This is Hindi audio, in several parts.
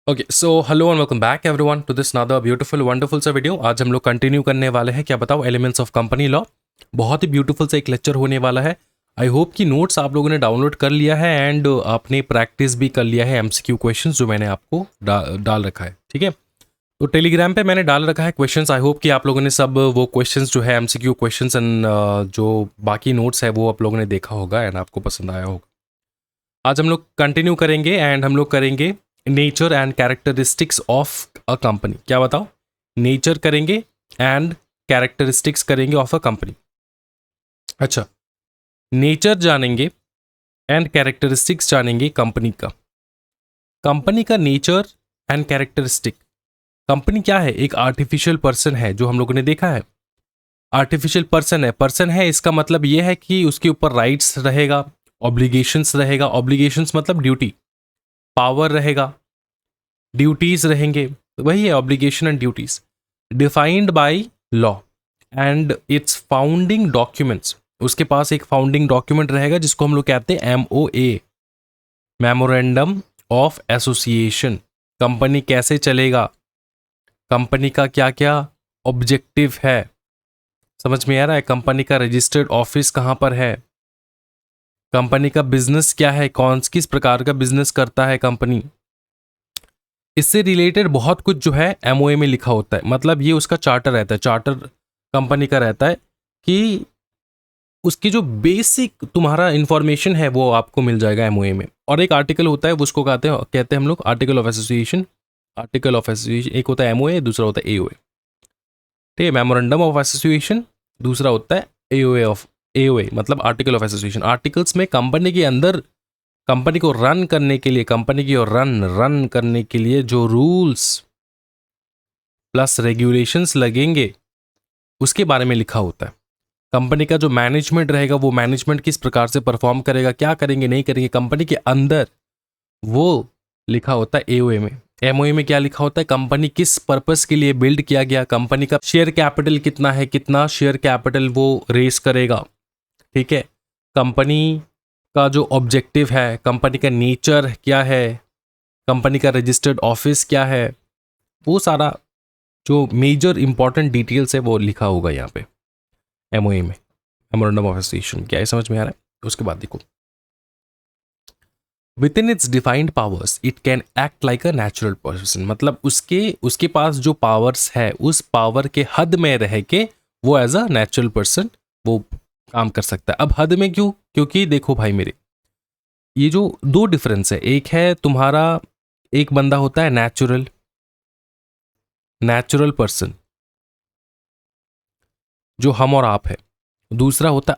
Okay so hello and welcome back everyone to this another beautiful wonderful सा वीडियो। आज हम लोग कंटिन्यू करने वाले हैं, क्या बताओ, एलिमेंट्स ऑफ कंपनी लॉ। बहुत ही ब्यूटीफुल सा एक लेक्चर होने वाला है। आई होप कि नोट्स आप लोगों ने डाउनलोड कर लिया है एंड आपने प्रैक्टिस भी कर लिया है एमसीक्यू क्वेश्चंस जो मैंने आपको डाल रखा है। ठीक है, तो टेलीग्राम पे मैंने डाल रखा है क्वेश्चंस। आई होप कि आप लोगों ने सब वो क्वेश्चंस जो है एमसीक्यू क्वेश्चंस एंड जो बाकी नोट्स है वो आप लोगों ने देखा होगा एंड आपको पसंद आया होगा। आज हम लोग कंटिन्यू करेंगे एंड हम लोग करेंगे nature and characteristics of a company. क्या बताओ, नेचर करेंगे एंड कैरेक्टरिस्टिक्स करेंगे ऑफ अ कंपनी। अच्छा, नेचर जानेंगे एंड कैरेक्टरिस्टिक्स जानेंगे कंपनी का। कंपनी का नेचर एंड कैरेक्टरिस्टिक। कंपनी क्या है? एक आर्टिफिशियल पर्सन है, जो हम लोगों ने देखा है। आर्टिफिशियल पर्सन है इसका मतलब यह है कि उसके ऊपर राइट्स रहेगा, ऑब्लिगेशंस रहेगा। ऑब्लिगेशंस मतलब ड्यूटी, पावर रहेगा, ड्यूटीज रहेंगे। वही है obligation and duties, defined by law and it's founding documents. उसके पास एक फाउंडिंग डॉक्यूमेंट रहेगा जिसको हम लोग कहते हैं MOA, memorandum of association. Company कैसे चलेगा, कंपनी का क्या क्या ऑब्जेक्टिव है, समझ में आ रहा है? कंपनी का रजिस्टर्ड ऑफिस कहाँ पर है, कंपनी का बिजनेस क्या है, किस प्रकार का बिजनेस करता है कंपनी। इससे रिलेटेड बहुत कुछ जो है MOA में लिखा होता है। मतलब ये उसका चार्टर रहता है, चार्टर कंपनी का रहता है कि उसकी जो बेसिक तुम्हारा इंफॉर्मेशन है वो आपको मिल जाएगा MOA में। और एक आर्टिकल होता है, उसको कहते हैं हम लोग article of association. Article of association एक होता है MOA, दूसरा होता है AOA। ठीक है, मेमोरेंडम ऑफ एसोसिएशन, दूसरा होता है AOA मतलब आर्टिकल ऑफ एसोसिएशन। आर्टिकल्स में कंपनी के अंदर कंपनी को रन करने के लिए, कंपनी की और रन करने के लिए जो रूल्स प्लस रेगुलेशंस लगेंगे उसके बारे में लिखा होता है। कंपनी का जो मैनेजमेंट रहेगा वो मैनेजमेंट किस प्रकार से परफॉर्म करेगा, क्या करेंगे नहीं करेंगे कंपनी के अंदर, वो लिखा होता है AOA में। MOA में क्या लिखा होता है? कंपनी किस पर्पस के लिए बिल्ड किया गया, कंपनी का शेयर कैपिटल कितना है, कितना शेयर कैपिटल वो रेस करेगा। ठीक है, कंपनी का जो ऑब्जेक्टिव है, कंपनी का नेचर क्या है, कंपनी का रजिस्टर्ड ऑफिस क्या है, वो सारा जो मेजर इंपॉर्टेंट डिटेल्स है वो लिखा होगा यहाँ पे MOA में, मेमोरेंडम ऑफ एसोसिएशन। क्या ये समझ में आ रहा है? उसके बाद देखो, with in its defined powers it can act like a natural person. मतलब उसके पास जो पावर्स है उस पावर के हद में रह के वो एज अ नेचुरल पर्सन वो काम कर सकता है। अब हद में क्यों? क्योंकि देखो भाई मेरे, ये जो दो डिफरेंस है, एक है तुम्हारा, एक बंदा होता है नेचुरल पर्सन जो हम और आप है, दूसरा होता है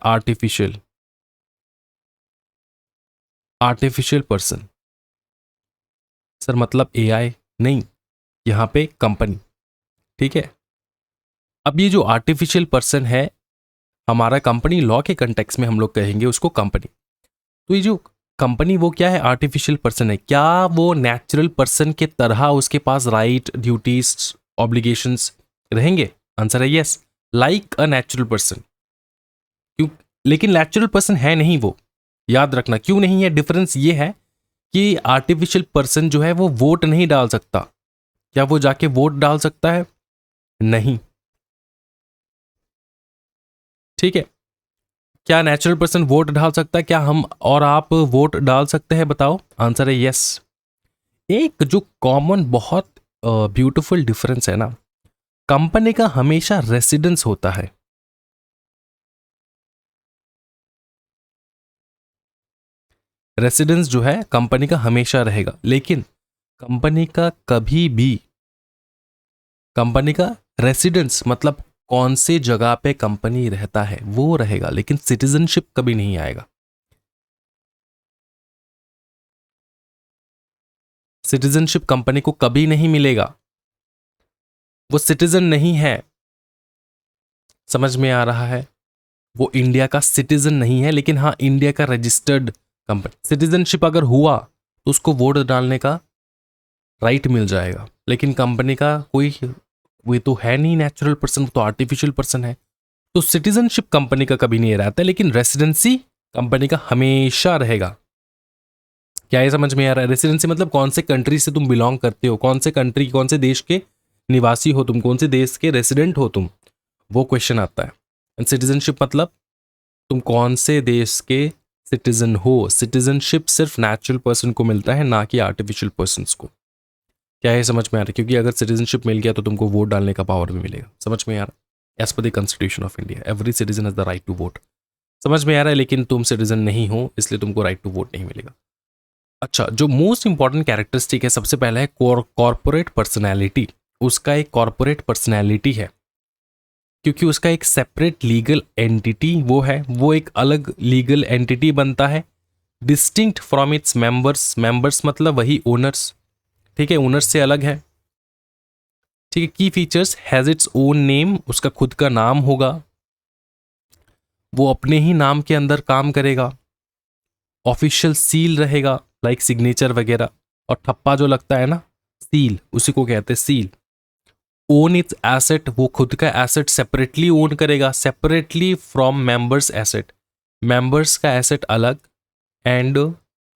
आर्टिफिशियल पर्सन। सर मतलब AI नहीं, यहां पे कंपनी। ठीक है, अब ये जो आर्टिफिशियल पर्सन है, हमारा कंपनी लॉ के कंटेक्स्ट में हम लोग कहेंगे उसको कंपनी। तो ये जो कंपनी वो क्या है? आर्टिफिशियल पर्सन है। क्या वो नेचुरल पर्सन के तरह उसके पास राइट, ड्यूटीज, ऑब्लिगेशंस रहेंगे? आंसर है yes, like a natural person. क्यों? लेकिन नेचुरल पर्सन है नहीं वो, याद रखना। क्यों नहीं है? डिफरेंस ये है कि आर्टिफिशियल पर्सन जो है वो वोट नहीं डाल सकता। क्या वो जाके वोट डाल सकता है? नहीं। ठीक है, क्या नेचुरल पर्सन वोट डाल सकता है? क्या हम और आप वोट डाल सकते हैं? बताओ। आंसर है यस। एक जो कॉमन बहुत ब्यूटीफुल डिफरेंस है ना, कंपनी का हमेशा रेसिडेंस होता है। रेसिडेंस जो है कंपनी का हमेशा रहेगा, लेकिन कंपनी का कभी भी, कंपनी का रेसिडेंस मतलब कौन से जगह पे कंपनी रहता है वो रहेगा, लेकिन सिटीजनशिप कभी नहीं आएगा। सिटीजनशिप कंपनी को कभी नहीं मिलेगा, वो सिटीजन नहीं है। समझ में आ रहा है? वो इंडिया का सिटीजन नहीं है, लेकिन हाँ इंडिया का रजिस्टर्ड कंपनी। सिटीजनशिप अगर हुआ तो उसको वोट डालने का राइट मिल जाएगा, लेकिन कंपनी का कोई, वो तो है नहीं नेचुरल पर्सन, तो आर्टिफिशियल पर्सन है। तो सिटीजनशिप कंपनी का कभी नहीं रहता, लेकिन रेसिडेंसी कंपनी का हमेशा रहेगा। क्या ये समझ में आ रहा है? रेसिडेंसी मतलब कौन से कंट्री से तुम बिलोंग करते हो, कौन से कंट्री, कौन से देश के निवासी हो तुम, कौन से देश के रेसिडेंट हो तुम, वो क्वेश्चन आता है। एंड सिटीजनशिप मतलब तुम कौन से देश के सिटीजन हो। सिटीजनशिप सिर्फ नेचुरल पर्सन को मिलता है, ना कि आर्टिफिशियल पर्सन को। क्या ये समझ में आ रहा है? क्योंकि अगर सिटीजनशिप मिल गया तो तुमको वोट डालने का पावर भी मिलेगा। समझ में आ रहा है? As per the constitution of India every citizen has the right to vote. समझ में आ रहा है? लेकिन तुम सिटीजन नहीं हो, इसलिए तुमको राइट टू वोट नहीं मिलेगा। अच्छा, जो मोस्ट इंपॉर्टेंट कैरेक्टरिस्टिक है, सबसे पहला है कॉर्पोरेट पर्सनैलिटी। उसका एक कॉर्पोरेट पर्सनैलिटी है क्योंकि उसका एक सेपरेट लीगल एंटिटी वो है, वो एक अलग लीगल एंटिटी बनता है, distinct from its members. Members मतलब वही ओनर्स, ठीक है, ओनर्स से अलग है, ठीक है। की features, has its own name, उसका खुद का नाम होगा, वो अपने ही नाम के अंदर काम करेगा, ऑफिशियल सील रहेगा लाइक सिग्नेचर वगैरह, और ठप्पा जो लगता है ना सील, उसी को कहते हैं सील। ओन इट्स एसेट, वो खुद का एसेट सेपरेटली ओन करेगा, separately from members asset, members का एसेट अलग एंड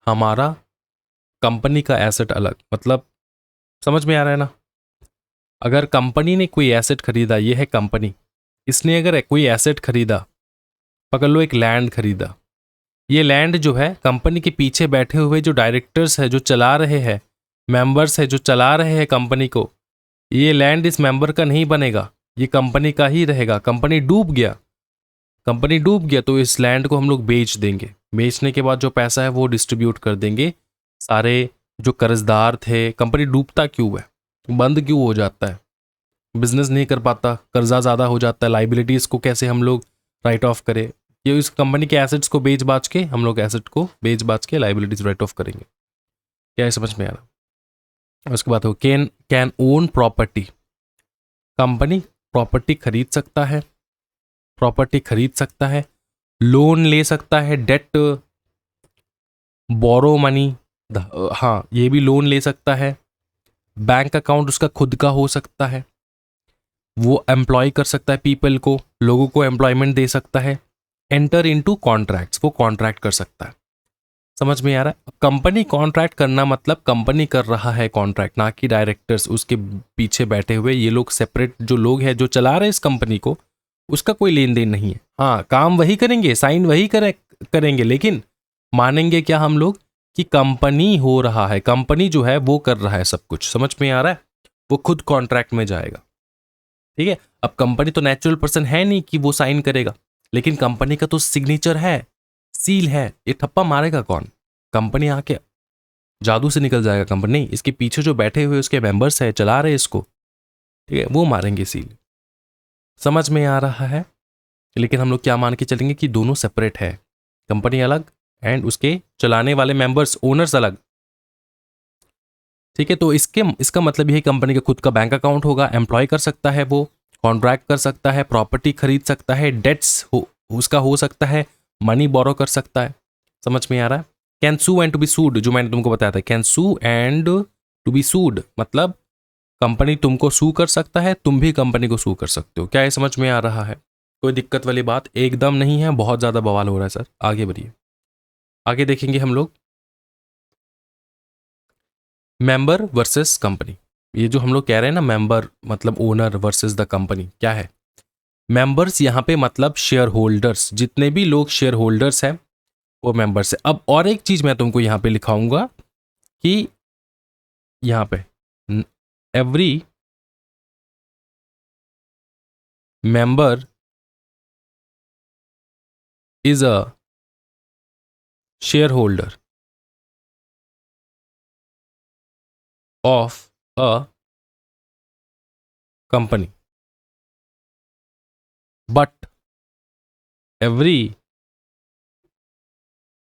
हमारा कंपनी का एसेट अलग। मतलब समझ में आ रहा है ना? अगर कंपनी ने कोई एसेट खरीदा, ये है कंपनी, इसने अगर कोई एसेट खरीदा, पकड़ लो एक लैंड खरीदा, ये लैंड जो है कंपनी के पीछे बैठे हुए जो डायरेक्टर्स है, जो चला रहे हैं, मेंबर्स है जो चला रहे हैं कंपनी को, ये लैंड इस मेंबर का नहीं बनेगा, ये कंपनी का ही रहेगा। कंपनी डूब गया, कंपनी डूब गया तो इस लैंड को हम लोग बेच देंगे, बेचने के बाद जो पैसा है वो डिस्ट्रीब्यूट कर देंगे सारे जो कर्जदार थे। कंपनी डूबता क्यों है, बंद क्यों हो जाता है, बिजनेस नहीं कर पाता, कर्जा ज़्यादा हो जाता है, लाइबिलिटीज़ को कैसे हम लोग राइट ऑफ करें, ये इस कंपनी के एसेट्स को बेच बाच के, हम लोग एसेट को बेच बाच के लाइबिलिटीज राइट ऑफ करेंगे। क्या है समझ में आ रहा? उसके बाद हो can own property. Company property खरीद सकता है, प्रॉपर्टी खरीद सकता है, लोन ले सकता है, डेट, बोरो मनी, हाँ ये भी लोन ले सकता है, बैंक अकाउंट उसका खुद का हो सकता है, वो एम्प्लॉय कर सकता है पीपल को, लोगों को एम्प्लॉयमेंट दे सकता है, एंटर इनटू कॉन्ट्रैक्ट्स, वो कॉन्ट्रैक्ट कर सकता है। समझ में आ रहा है? कंपनी कॉन्ट्रैक्ट करना मतलब कंपनी कर रहा है कॉन्ट्रैक्ट, ना कि डायरेक्टर्स उसके पीछे बैठे हुए ये लोग सेपरेट जो लोग हैं जो चला रहे हैं इस कंपनी को, उसका कोई लेन देन नहीं है। हाँ काम वही करेंगे, साइन वही करेंगे, लेकिन मानेंगे क्या हम लोग कि कंपनी हो रहा है, कंपनी जो है वो कर रहा है सब कुछ। समझ में आ रहा है? वो खुद कॉन्ट्रैक्ट में जाएगा, ठीक है। अब कंपनी तो नेचुरल पर्सन है नहीं कि वो साइन करेगा, लेकिन कंपनी का तो सिग्नेचर है, सील है, ये ठप्पा मारेगा कौन? कंपनी आके जादू से निकल जाएगा कंपनी नहीं, इसके पीछे जो बैठे हुए उसके मेंबर्स है, चला रहे इसको, ठीक है, वो मारेंगे सील। समझ में आ रहा है? लेकिन हम लोग क्या मान के चलेंगे कि दोनों सेपरेट है, कंपनी अलग एंड उसके चलाने वाले मेंबर्स, ओनर्स अलग, ठीक है। तो इसका मतलब यह कंपनी का खुद का बैंक अकाउंट होगा, एम्प्लॉय कर सकता है, वो कॉन्ट्रैक्ट कर सकता है, प्रॉपर्टी खरीद सकता है, डेट्स उसका हो सकता है, मनी बोरो कर सकता है। समझ में आ रहा है? Can sue and to be sued, जो मैंने तुमको बताया था, can sue and to be sued मतलब कंपनी तुमको सू कर सकता है, तुम भी कंपनी को सू कर सकते हो। क्या ये समझ में आ रहा है? कोई दिक्कत वाली बात एकदम नहीं है, बहुत ज़्यादा बवाल हो रहा है सर। आगे बढ़िए, आगे देखेंगे हम लोग मेंबर वर्सेस कंपनी। ये जो हम लोग कह रहे हैं ना, मेंबर मतलब ओनर वर्सेस द कंपनी, क्या है? मेंबर्स यहाँ पे मतलब शेयर होल्डर्स, जितने भी लोग शेयर होल्डर्स हैं वो मेंबर्स है। अब और एक चीज मैं तुमको यहाँ पे लिखाऊंगा कि यहाँ पे every member is a share holder of a company, but every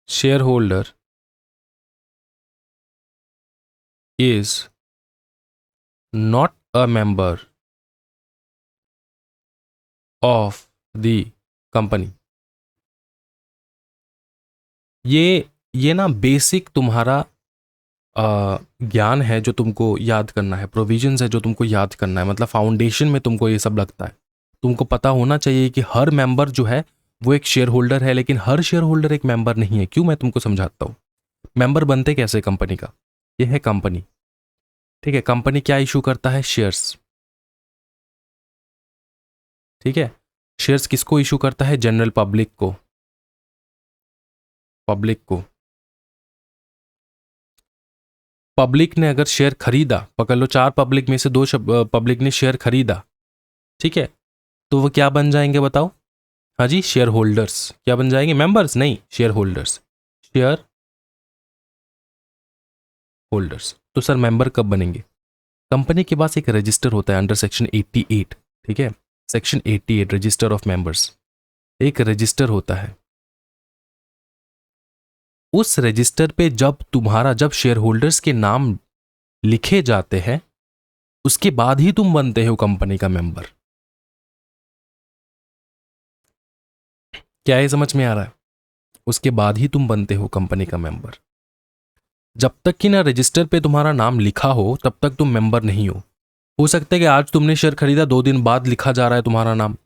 share holder is not a member of the company। ये ना बेसिक तुम्हारा ज्ञान है जो तुमको याद करना है, प्रोविजंस है जो तुमको याद करना है, मतलब फाउंडेशन में तुमको ये सब लगता है। तुमको पता होना चाहिए कि हर मेंबर जो है वो एक शेयर होल्डर है, लेकिन हर शेयर होल्डर एक मेंबर नहीं है। क्यों? मैं तुमको समझाता हूँ। मेंबर बनते कैसे कंपनी का? ये है कंपनी, ठीक है। कंपनी क्या इशू करता है? शेयर्स, ठीक है। शेयर्स किसको इशू करता है? जनरल पब्लिक को, पब्लिक को। पब्लिक ने अगर शेयर खरीदा, पकड़ लो 4 पब्लिक में से 2 पब्लिक ने शेयर खरीदा, ठीक है, तो वो क्या बन जाएंगे बताओ? हाँ जी, शेयर होल्डर्स। क्या बन जाएंगे? मेंबर्स नहीं, शेयर होल्डर्स, शेयर होल्डर्स। तो सर मेंबर कब बनेंगे? कंपनी के पास एक रजिस्टर होता है अंडर सेक्शन 88, ठीक है, सेक्शन 88 रजिस्टर ऑफ मेंबर्स, एक रजिस्टर होता है। उस रजिस्टर पे जब शेयर होल्डर्स के नाम लिखे जाते हैं, उसके बाद ही तुम बनते हो कंपनी का मेंबर। क्या ये समझ में आ रहा है? उसके बाद ही तुम बनते हो कंपनी का मेंबर। जब तक कि ना रजिस्टर पे तुम्हारा नाम लिखा हो तब तक तुम मेंबर नहीं हो सकता है कि आज तुमने शेयर खरीदा, 2 दिन बाद लिखा जा रहा है तुम्हारा नाम,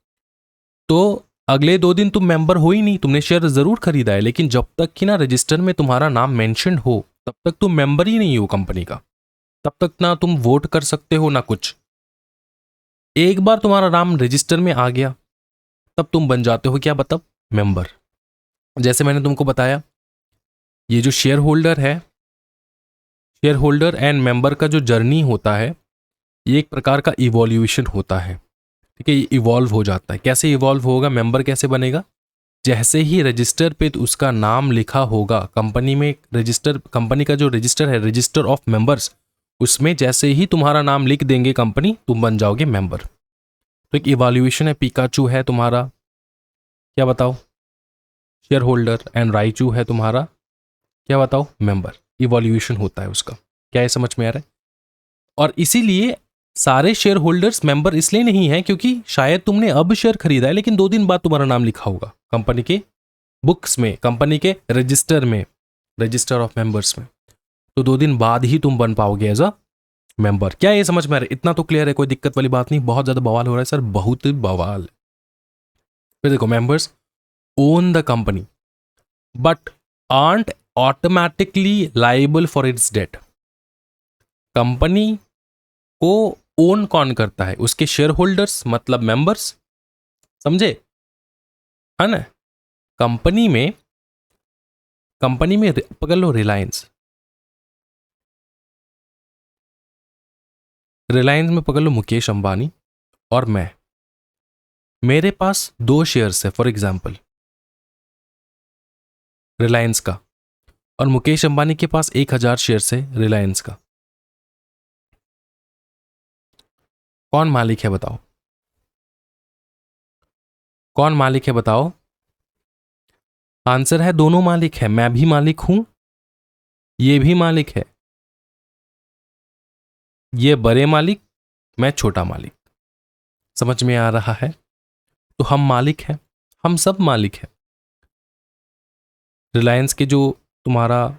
तो अगले 2 दिन तुम मेंबर हो ही नहीं। तुमने शेयर जरूर खरीदा है, लेकिन जब तक कि ना रजिस्टर में तुम्हारा नाम मेंशन हो तब तक तुम मेंबर ही नहीं हो कंपनी का। तब तक ना तुम वोट कर सकते हो ना कुछ। एक बार तुम्हारा नाम रजिस्टर में आ गया तब तुम बन जाते हो क्या बताओ? मेंबर। जैसे मैंने तुमको बताया, ये जो शेयर होल्डर है, शेयर होल्डर एंड मेंबर का जो जर्नी होता है, ये एक प्रकार का इवोल्यूशन होता है, ठीक है। ये इवॉल्व हो जाता है। कैसे इवॉल्व होगा? मेंबर कैसे बनेगा? जैसे ही रजिस्टर पे उसका नाम लिखा होगा, कंपनी में रजिस्टर, कंपनी का जो रजिस्टर है, रजिस्टर ऑफ मेंबर्स, उसमें जैसे ही तुम्हारा नाम लिख देंगे कंपनी, तुम बन जाओगे मेंबर। तो एक इवोल्यूशन है। पिकाचू है तुम्हारा, क्या बताओ? Share holder. एंड राइचू है तुम्हारा, क्या बताओ? मेंबर। इवोल्यूशन होता है उसका। क्या ये समझ में आ रहा है? और इसीलिए सारे शेयर होल्डर्स मेंबर इसलिए नहीं है क्योंकि शायद तुमने अब शेयर खरीदा है, लेकिन 2 दिन बाद तुम्हारा नाम लिखा होगा कंपनी के बुक्स में, कंपनी के रजिस्टर में, रजिस्टर ऑफ मेंबर्स में, तो 2 दिन बाद ही तुम बन पाओगे एज अ मेंबर। क्या ये समझ में आ रहा है? इतना तो क्लियर है, कोई दिक्कत वाली बात नहीं। बहुत ज्यादा बवाल हो रहा है सर, बहुत बवाल। फिर देखो, members own the company but aren't automatically liable for its debt. Company को ओन कौन करता है? उसके शेयर होल्डर्स, मतलब मेंबर्स, समझे? है ना? कंपनी में पकड़ लो रिलायंस, रिलायंस में पकड़ लो मुकेश अंबानी और मैं, मेरे पास 2 शेयर्स है फॉर एग्जाम्पल रिलायंस का, और मुकेश अंबानी के पास 1000 शेयर्स है रिलायंस का। कौन मालिक है बताओ? कौन मालिक है बताओ? आंसर है दोनों मालिक है। मैं भी मालिक हूं, ये भी मालिक है। ये बड़े मालिक, मैं छोटा मालिक। समझ में आ रहा है? तो हम मालिक हैं, हम सब मालिक हैं। रिलायंस के जो तुम्हारा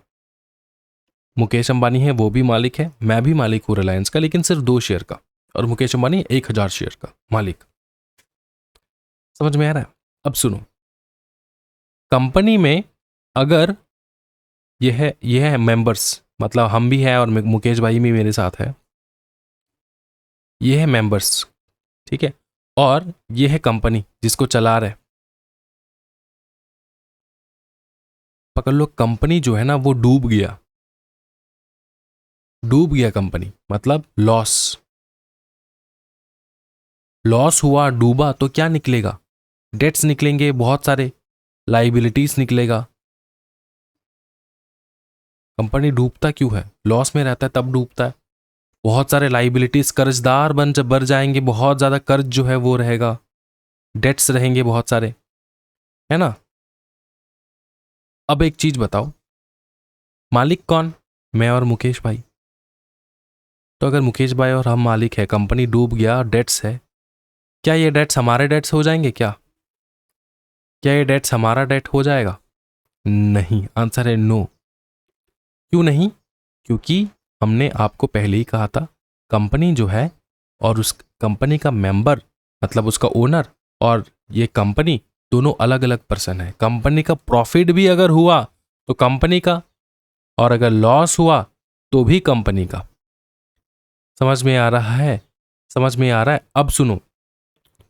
मुकेश अंबानी है वो भी मालिक है, मैं भी मालिक हूं रिलायंस का, लेकिन सिर्फ 2 शेयर का, और मुकेश अंबानी 1000 शेयर का मालिक। समझ में आ रहा है? अब सुनो, कंपनी में अगर यह है मेंबर्स, मतलब हम भी हैं और मुकेश भाई भी मेरे साथ है, ये है मेंबर्स, ठीक है, और ये है कंपनी जिसको चला रहे। पकड़ लो, कंपनी जो है ना वो डूब गया, डूब गया कंपनी, मतलब लॉस, लॉस हुआ, डूबा, तो क्या निकलेगा? डेट्स निकलेंगे, बहुत सारे लाइबिलिटीज निकलेगा। कंपनी डूबता क्यों है? लॉस में रहता है तब डूबता है। बहुत सारे लाइबिलिटीज, कर्जदार बढ़ जाएंगे, बहुत ज्यादा कर्ज जो है वो रहेगा, डेट्स रहेंगे बहुत सारे, है ना? अब एक चीज बताओ, मालिक कौन? मैं और मुकेश भाई। तो अगर मुकेश भाई और हम मालिक है, कंपनी डूब गया, डेट्स है, क्या ये डेट्स हमारे डेट्स हो जाएंगे? क्या ये डेट्स हमारा डेट हो जाएगा? नहीं। आंसर है नो। क्यों नहीं? क्योंकि हमने आपको पहले ही कहा था, कंपनी जो है और उस कंपनी का मेंबर, मतलब उसका ओनर और ये कंपनी, दोनों अलग अलग पर्सन है। कंपनी का प्रॉफिट भी अगर हुआ तो कंपनी का, और अगर लॉस हुआ तो भी कंपनी का। समझ में आ रहा है? समझ में आ रहा है? अब सुनो,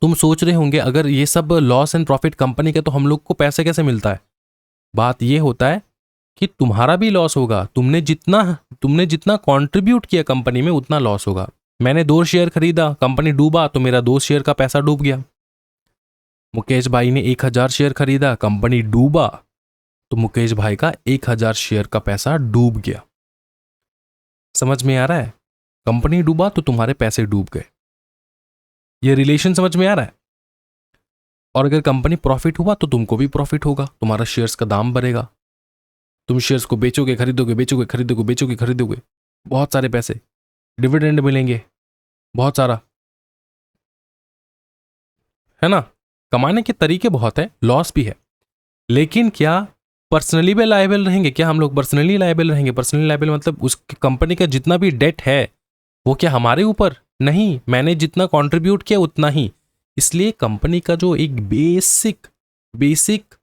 तुम सोच रहे होंगे अगर ये सब लॉस एंड प्रॉफिट कंपनी का तो हम लोग को पैसे कैसे मिलता है? बात ये होता है कि तुम्हारा भी लॉस होगा। तुमने जितना कंट्रीब्यूट किया कंपनी में उतना लॉस होगा। मैंने 2 शेयर खरीदा, कंपनी डूबा तो मेरा 2 शेयर का पैसा डूब गया। मुकेश भाई ने 1000 शेयर खरीदा, कंपनी डूबा तो मुकेश भाई का 1000 शेयर का पैसा डूब गया। समझ में आ रहा है? कंपनी डूबा तो तुम्हारे पैसे डूब गए। ये रिलेशन समझ में आ रहा है? और अगर कंपनी प्रॉफिट हुआ तो तुमको भी प्रॉफिट होगा, तुम्हारा शेयर्स का दाम बढ़ेगा। तुम शेयर्स को बेचोगे, खरीदोगे, बेचोगे, खरीदोगे, बेचोगे, खरीदोगे, बहुत सारे पैसे, डिविडेंड मिलेंगे बहुत सारा, है ना? कमाने के तरीके बहुत है, लॉस भी है। लेकिन क्या पर्सनली भी लायबल रहेंगे? क्या हम लोग पर्सनली लायबल रहेंगे? पर्सनली लायबल मतलब उस कंपनी का जितना भी डेट है वो क्या हमारे ऊपर? नहीं, मैंने जितना कंट्रीब्यूट किया उतना ही। इसलिए कंपनी का जो एक बेसिक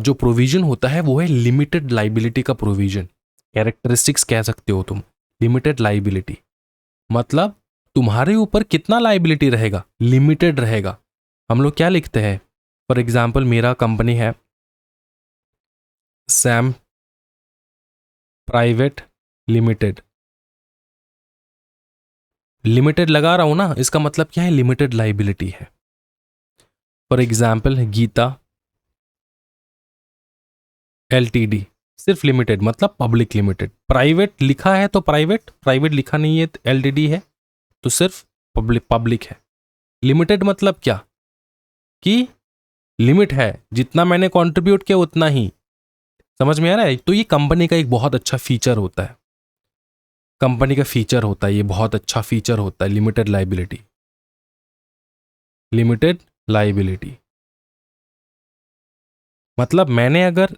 जो प्रोविजन होता है वो है लिमिटेड लाइबिलिटी का प्रोविजन। कैरेक्टरिस्टिक्स कह सकते हो तुम, लिमिटेड लाइबिलिटी मतलब तुम्हारे ऊपर कितना लाइबिलिटी रहेगा? लिमिटेड रहेगा। हम लोग क्या लिखते हैं? फॉर एग्जाम्पल मेरा कंपनी है सैम प्राइवेट लिमिटेड, लिमिटेड लगा रहा हूं ना, इसका मतलब क्या है? लिमिटेड लाइबिलिटी है। फॉर एग्जाम्पल गीता एलटीडी, सिर्फ लिमिटेड मतलब पब्लिक लिमिटेड। प्राइवेट लिखा है तो प्राइवेट लिखा नहीं है तो एलटीडी है, तो सिर्फ पब्लिक है। लिमिटेड मतलब क्या कि लिमिट है, जितना मैंने कंट्रीब्यूट किया उतना ही। समझ में आ रहा है? तो ये कंपनी का एक बहुत अच्छा फीचर होता है, कंपनी का फीचर होता है, ये बहुत अच्छा फीचर होता है, लिमिटेड लाइबिलिटी। लिमिटेड लाइबिलिटी मतलब मैंने अगर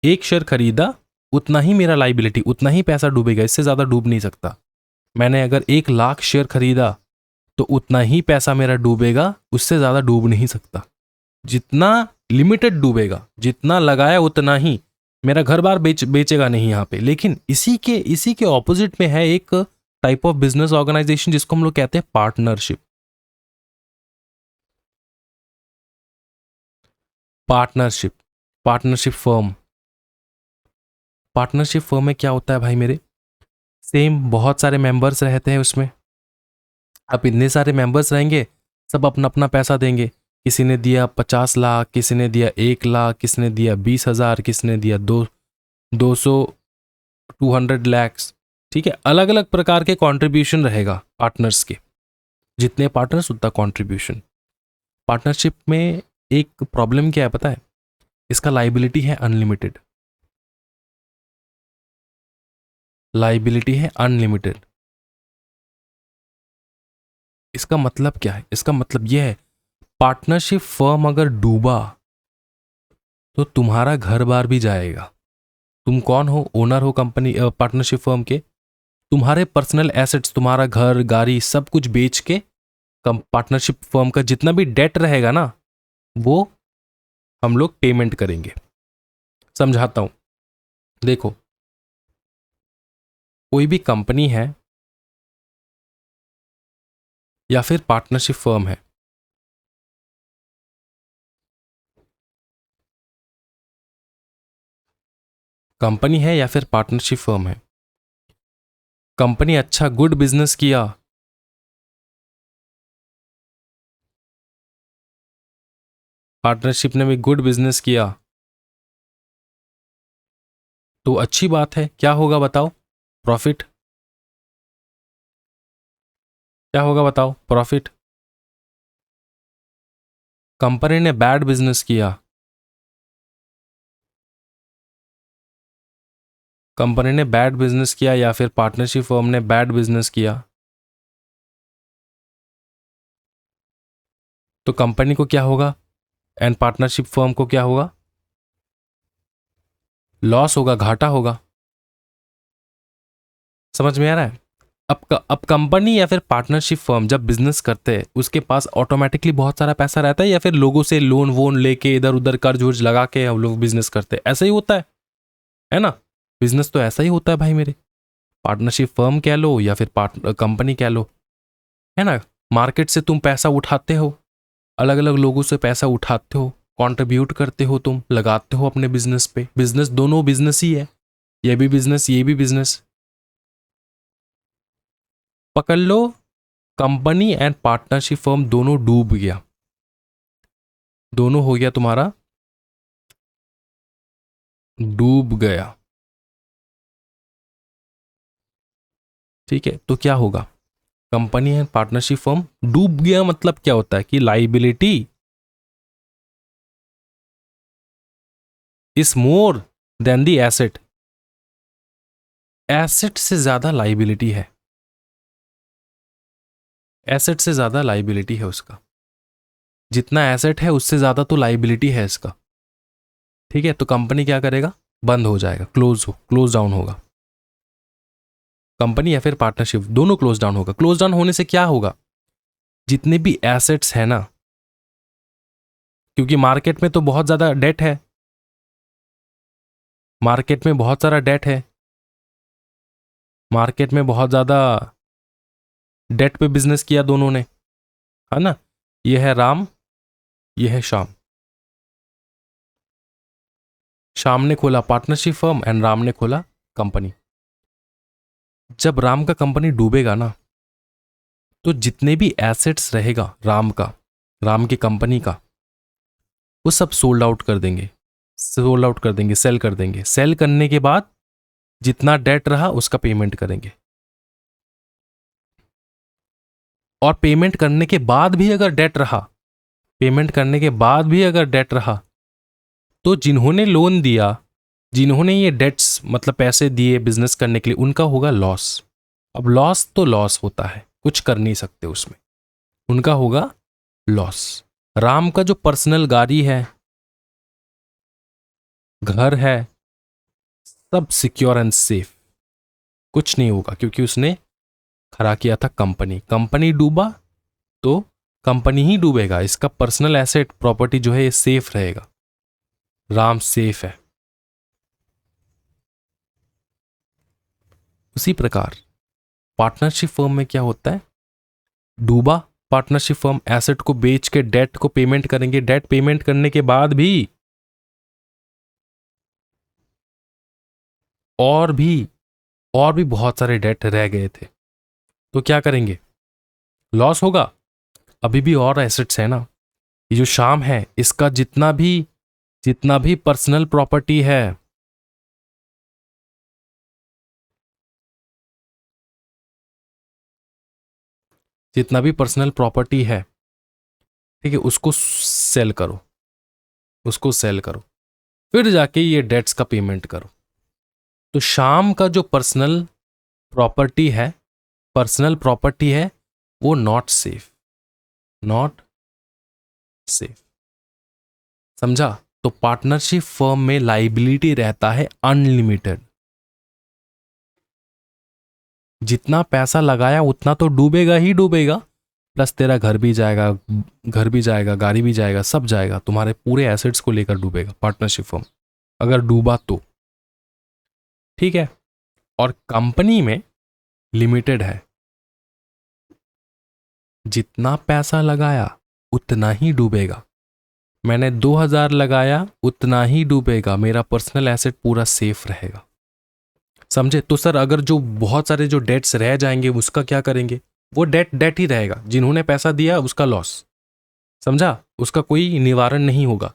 1 शेयर खरीदा उतना ही मेरा लाइबिलिटी, उतना ही पैसा डूबेगा, इससे ज्यादा डूब नहीं सकता। मैंने अगर 1,00,000 शेयर खरीदा तो उतना ही पैसा मेरा डूबेगा, उससे ज्यादा डूब नहीं सकता। जितना लिमिटेड डूबेगा, जितना लगाया उतना ही। मेरा घर बार बेचेगा नहीं यहाँ पे। लेकिन इसी के ऑपोजिट में है एक टाइप ऑफ बिजनेस ऑर्गेनाइजेशन जिसको हम लोग कहते हैं partnership. Partnership firm. Partnership firm में क्या होता है भाई मेरे? सेम बहुत सारे मेंबर्स रहते हैं उसमें। अब इतने सारे मेंबर्स रहेंगे, सब अपना अपना पैसा देंगे। किसी ने दिया 50 लाख, किसी ने दिया 1,00,000, किसी ने दिया 20,000, किसी ने दिया 200 200 लैक्स। ठीक है, अलग अलग प्रकार के कंट्रीब्यूशन रहेगा पार्टनर्स के। जितने पार्टनर्स उतना कंट्रीब्यूशन। पार्टनरशिप में एक प्रॉब्लम क्या है पता है? इसका लाइबिलिटी है अनलिमिटेड। लाइबिलिटी है अनलिमिटेड। इसका मतलब क्या है? इसका मतलब यह है पार्टनरशिप फर्म अगर डूबा तो तुम्हारा घर बार भी जाएगा। तुम कौन हो? ओनर हो कंपनी पार्टनरशिप फर्म के। तुम्हारे पर्सनल एसेट्स, तुम्हारा घर गाड़ी सब कुछ बेच के पार्टनरशिप फर्म का जितना भी डेट रहेगा ना वो हम लोग पेमेंट करेंगे। समझाता हूं, देखो कोई भी कंपनी है या फिर पार्टनरशिप फर्म है, कंपनी है या फिर पार्टनरशिप फर्म है, कंपनी अच्छा गुड बिजनेस किया, पार्टनरशिप ने भी गुड बिजनेस किया तो अच्छी बात है। क्या होगा बताओ? प्रॉफिट। क्या होगा बताओ? प्रॉफिट। कंपनी ने बैड बिजनेस किया, कंपनी ने बैड बिजनेस किया या फिर पार्टनरशिप फर्म ने बैड बिजनेस किया तो कंपनी को क्या होगा एंड पार्टनरशिप फर्म को क्या होगा? लॉस होगा, घाटा होगा। समझ में आ रहा है? अब कंपनी या फिर पार्टनरशिप फर्म जब बिजनेस करते हैं उसके पास ऑटोमेटिकली बहुत सारा पैसा रहता है या फिर लोगों से लोन वोन लेके इधर उधर कर्ज वर्ज लगा के हम लोग बिजनेस करते हैं? ऐसा ही होता है ना? बिजनेस तो ऐसा ही होता है भाई मेरे, पार्टनरशिप फर्म कह लो या फिर कंपनी कह लो, है ना। मार्केट से तुम पैसा उठाते हो, अलग अलग लोगों से पैसा उठाते हो, कंट्रीब्यूट करते हो, तुम लगाते हो अपने बिजनेस पे। बिजनेस दोनों बिजनेस ही है, ये भी बिजनेस ये भी बिजनेस। पकड़ लो कंपनी एंड पार्टनरशिप फर्म दोनों डूब गया, दोनों हो गया तुम्हारा डूब गया, ठीक है। तो क्या होगा, कंपनी एंड पार्टनरशिप फर्म डूब गया मतलब क्या होता है कि liability is more than the asset, asset से ज्यादा लाइबिलिटी है, एसेट से ज्यादा लाइबिलिटी है उसका, जितना एसेट है उससे ज्यादा तो लाइबिलिटी है इसका, ठीक है। तो कंपनी क्या करेगा, बंद हो जाएगा, क्लोज डाउन होगा, कंपनी या फिर पार्टनरशिप दोनों क्लोज डाउन होगा। क्लोज डाउन होने से क्या होगा, जितने भी एसेट्स है ना, क्योंकि मार्केट में तो बहुत ज्यादा डेट है, मार्केट में बहुत सारा डेट है, मार्केट में बहुत ज्यादा डेट पे बिजनेस किया दोनों ने, है ना। ये है राम, ये है श्याम, श्याम ने खोला पार्टनरशिप फर्म एंड राम ने खोला कंपनी। जब राम का कंपनी डूबेगा ना, तो जितने भी एसेट्स रहेगा राम का, राम की कंपनी का, वो सब सोल्ड आउट कर देंगे, सोल्ड आउट कर देंगे, सेल कर देंगे। सेल करने के बाद जितना डेट रहा उसका पेमेंट करेंगे, और पेमेंट करने के बाद भी अगर डेट रहा, पेमेंट करने के बाद भी अगर डेट रहा, तो जिन्होंने लोन दिया, जिन्होंने ये डेट्स मतलब पैसे दिए बिजनेस करने के लिए, उनका होगा लॉस। अब लॉस तो लॉस होता है, कुछ कर नहीं सकते उसमें, उनका होगा लॉस। राम का जो पर्सनल गाड़ी है, घर है, सब सिक्योर एंड सेफ, कुछ नहीं होगा, क्योंकि उसने खड़ा किया था कंपनी। कंपनी डूबा तो कंपनी ही डूबेगा, इसका पर्सनल एसेट प्रॉपर्टी जो है ये सेफ रहेगा, राम सेफ है। उसी प्रकार पार्टनरशिप फर्म में क्या होता है, डूबा पार्टनरशिप फर्म, एसेट को बेच के डेट को पेमेंट करेंगे, डेट पेमेंट करने के बाद भी और भी बहुत सारे डेट रह गए थे, तो क्या करेंगे, लॉस होगा। अभी भी और एसेट्स है ना, ये जो श्याम है इसका जितना भी पर्सनल प्रॉपर्टी है, जितना भी पर्सनल प्रॉपर्टी है, ठीक है, उसको सेल करो, उसको सेल करो, फिर जाके ये डेट्स का पेमेंट करो। तो श्याम का जो प्रॉपर्टी है पर्सनल प्रॉपर्टी है, वो नॉट सेफ, नॉट सेफ, समझा। तो पार्टनरशिप फर्म में लाइबिलिटी रहता है अनलिमिटेड, जितना पैसा लगाया उतना तो डूबेगा ही डूबेगा, प्लस तेरा घर भी जाएगा, गाड़ी भी जाएगा, सब जाएगा, तुम्हारे पूरे एसेट्स को लेकर डूबेगा पार्टनरशिप फर्म, अगर डूबा तो, ठीक है। और कंपनी में लिमिटेड है, जितना पैसा लगाया उतना ही डूबेगा, मैंने 2000 लगाया उतना ही डूबेगा, मेरा पर्सनल एसेट पूरा सेफ रहेगा, समझे। तो सर अगर जो बहुत सारे जो डेट्स रह जाएंगे उसका क्या करेंगे, वो डेट ही रहेगा, जिन्होंने पैसा दिया उसका लॉस, समझा, उसका कोई निवारण नहीं होगा।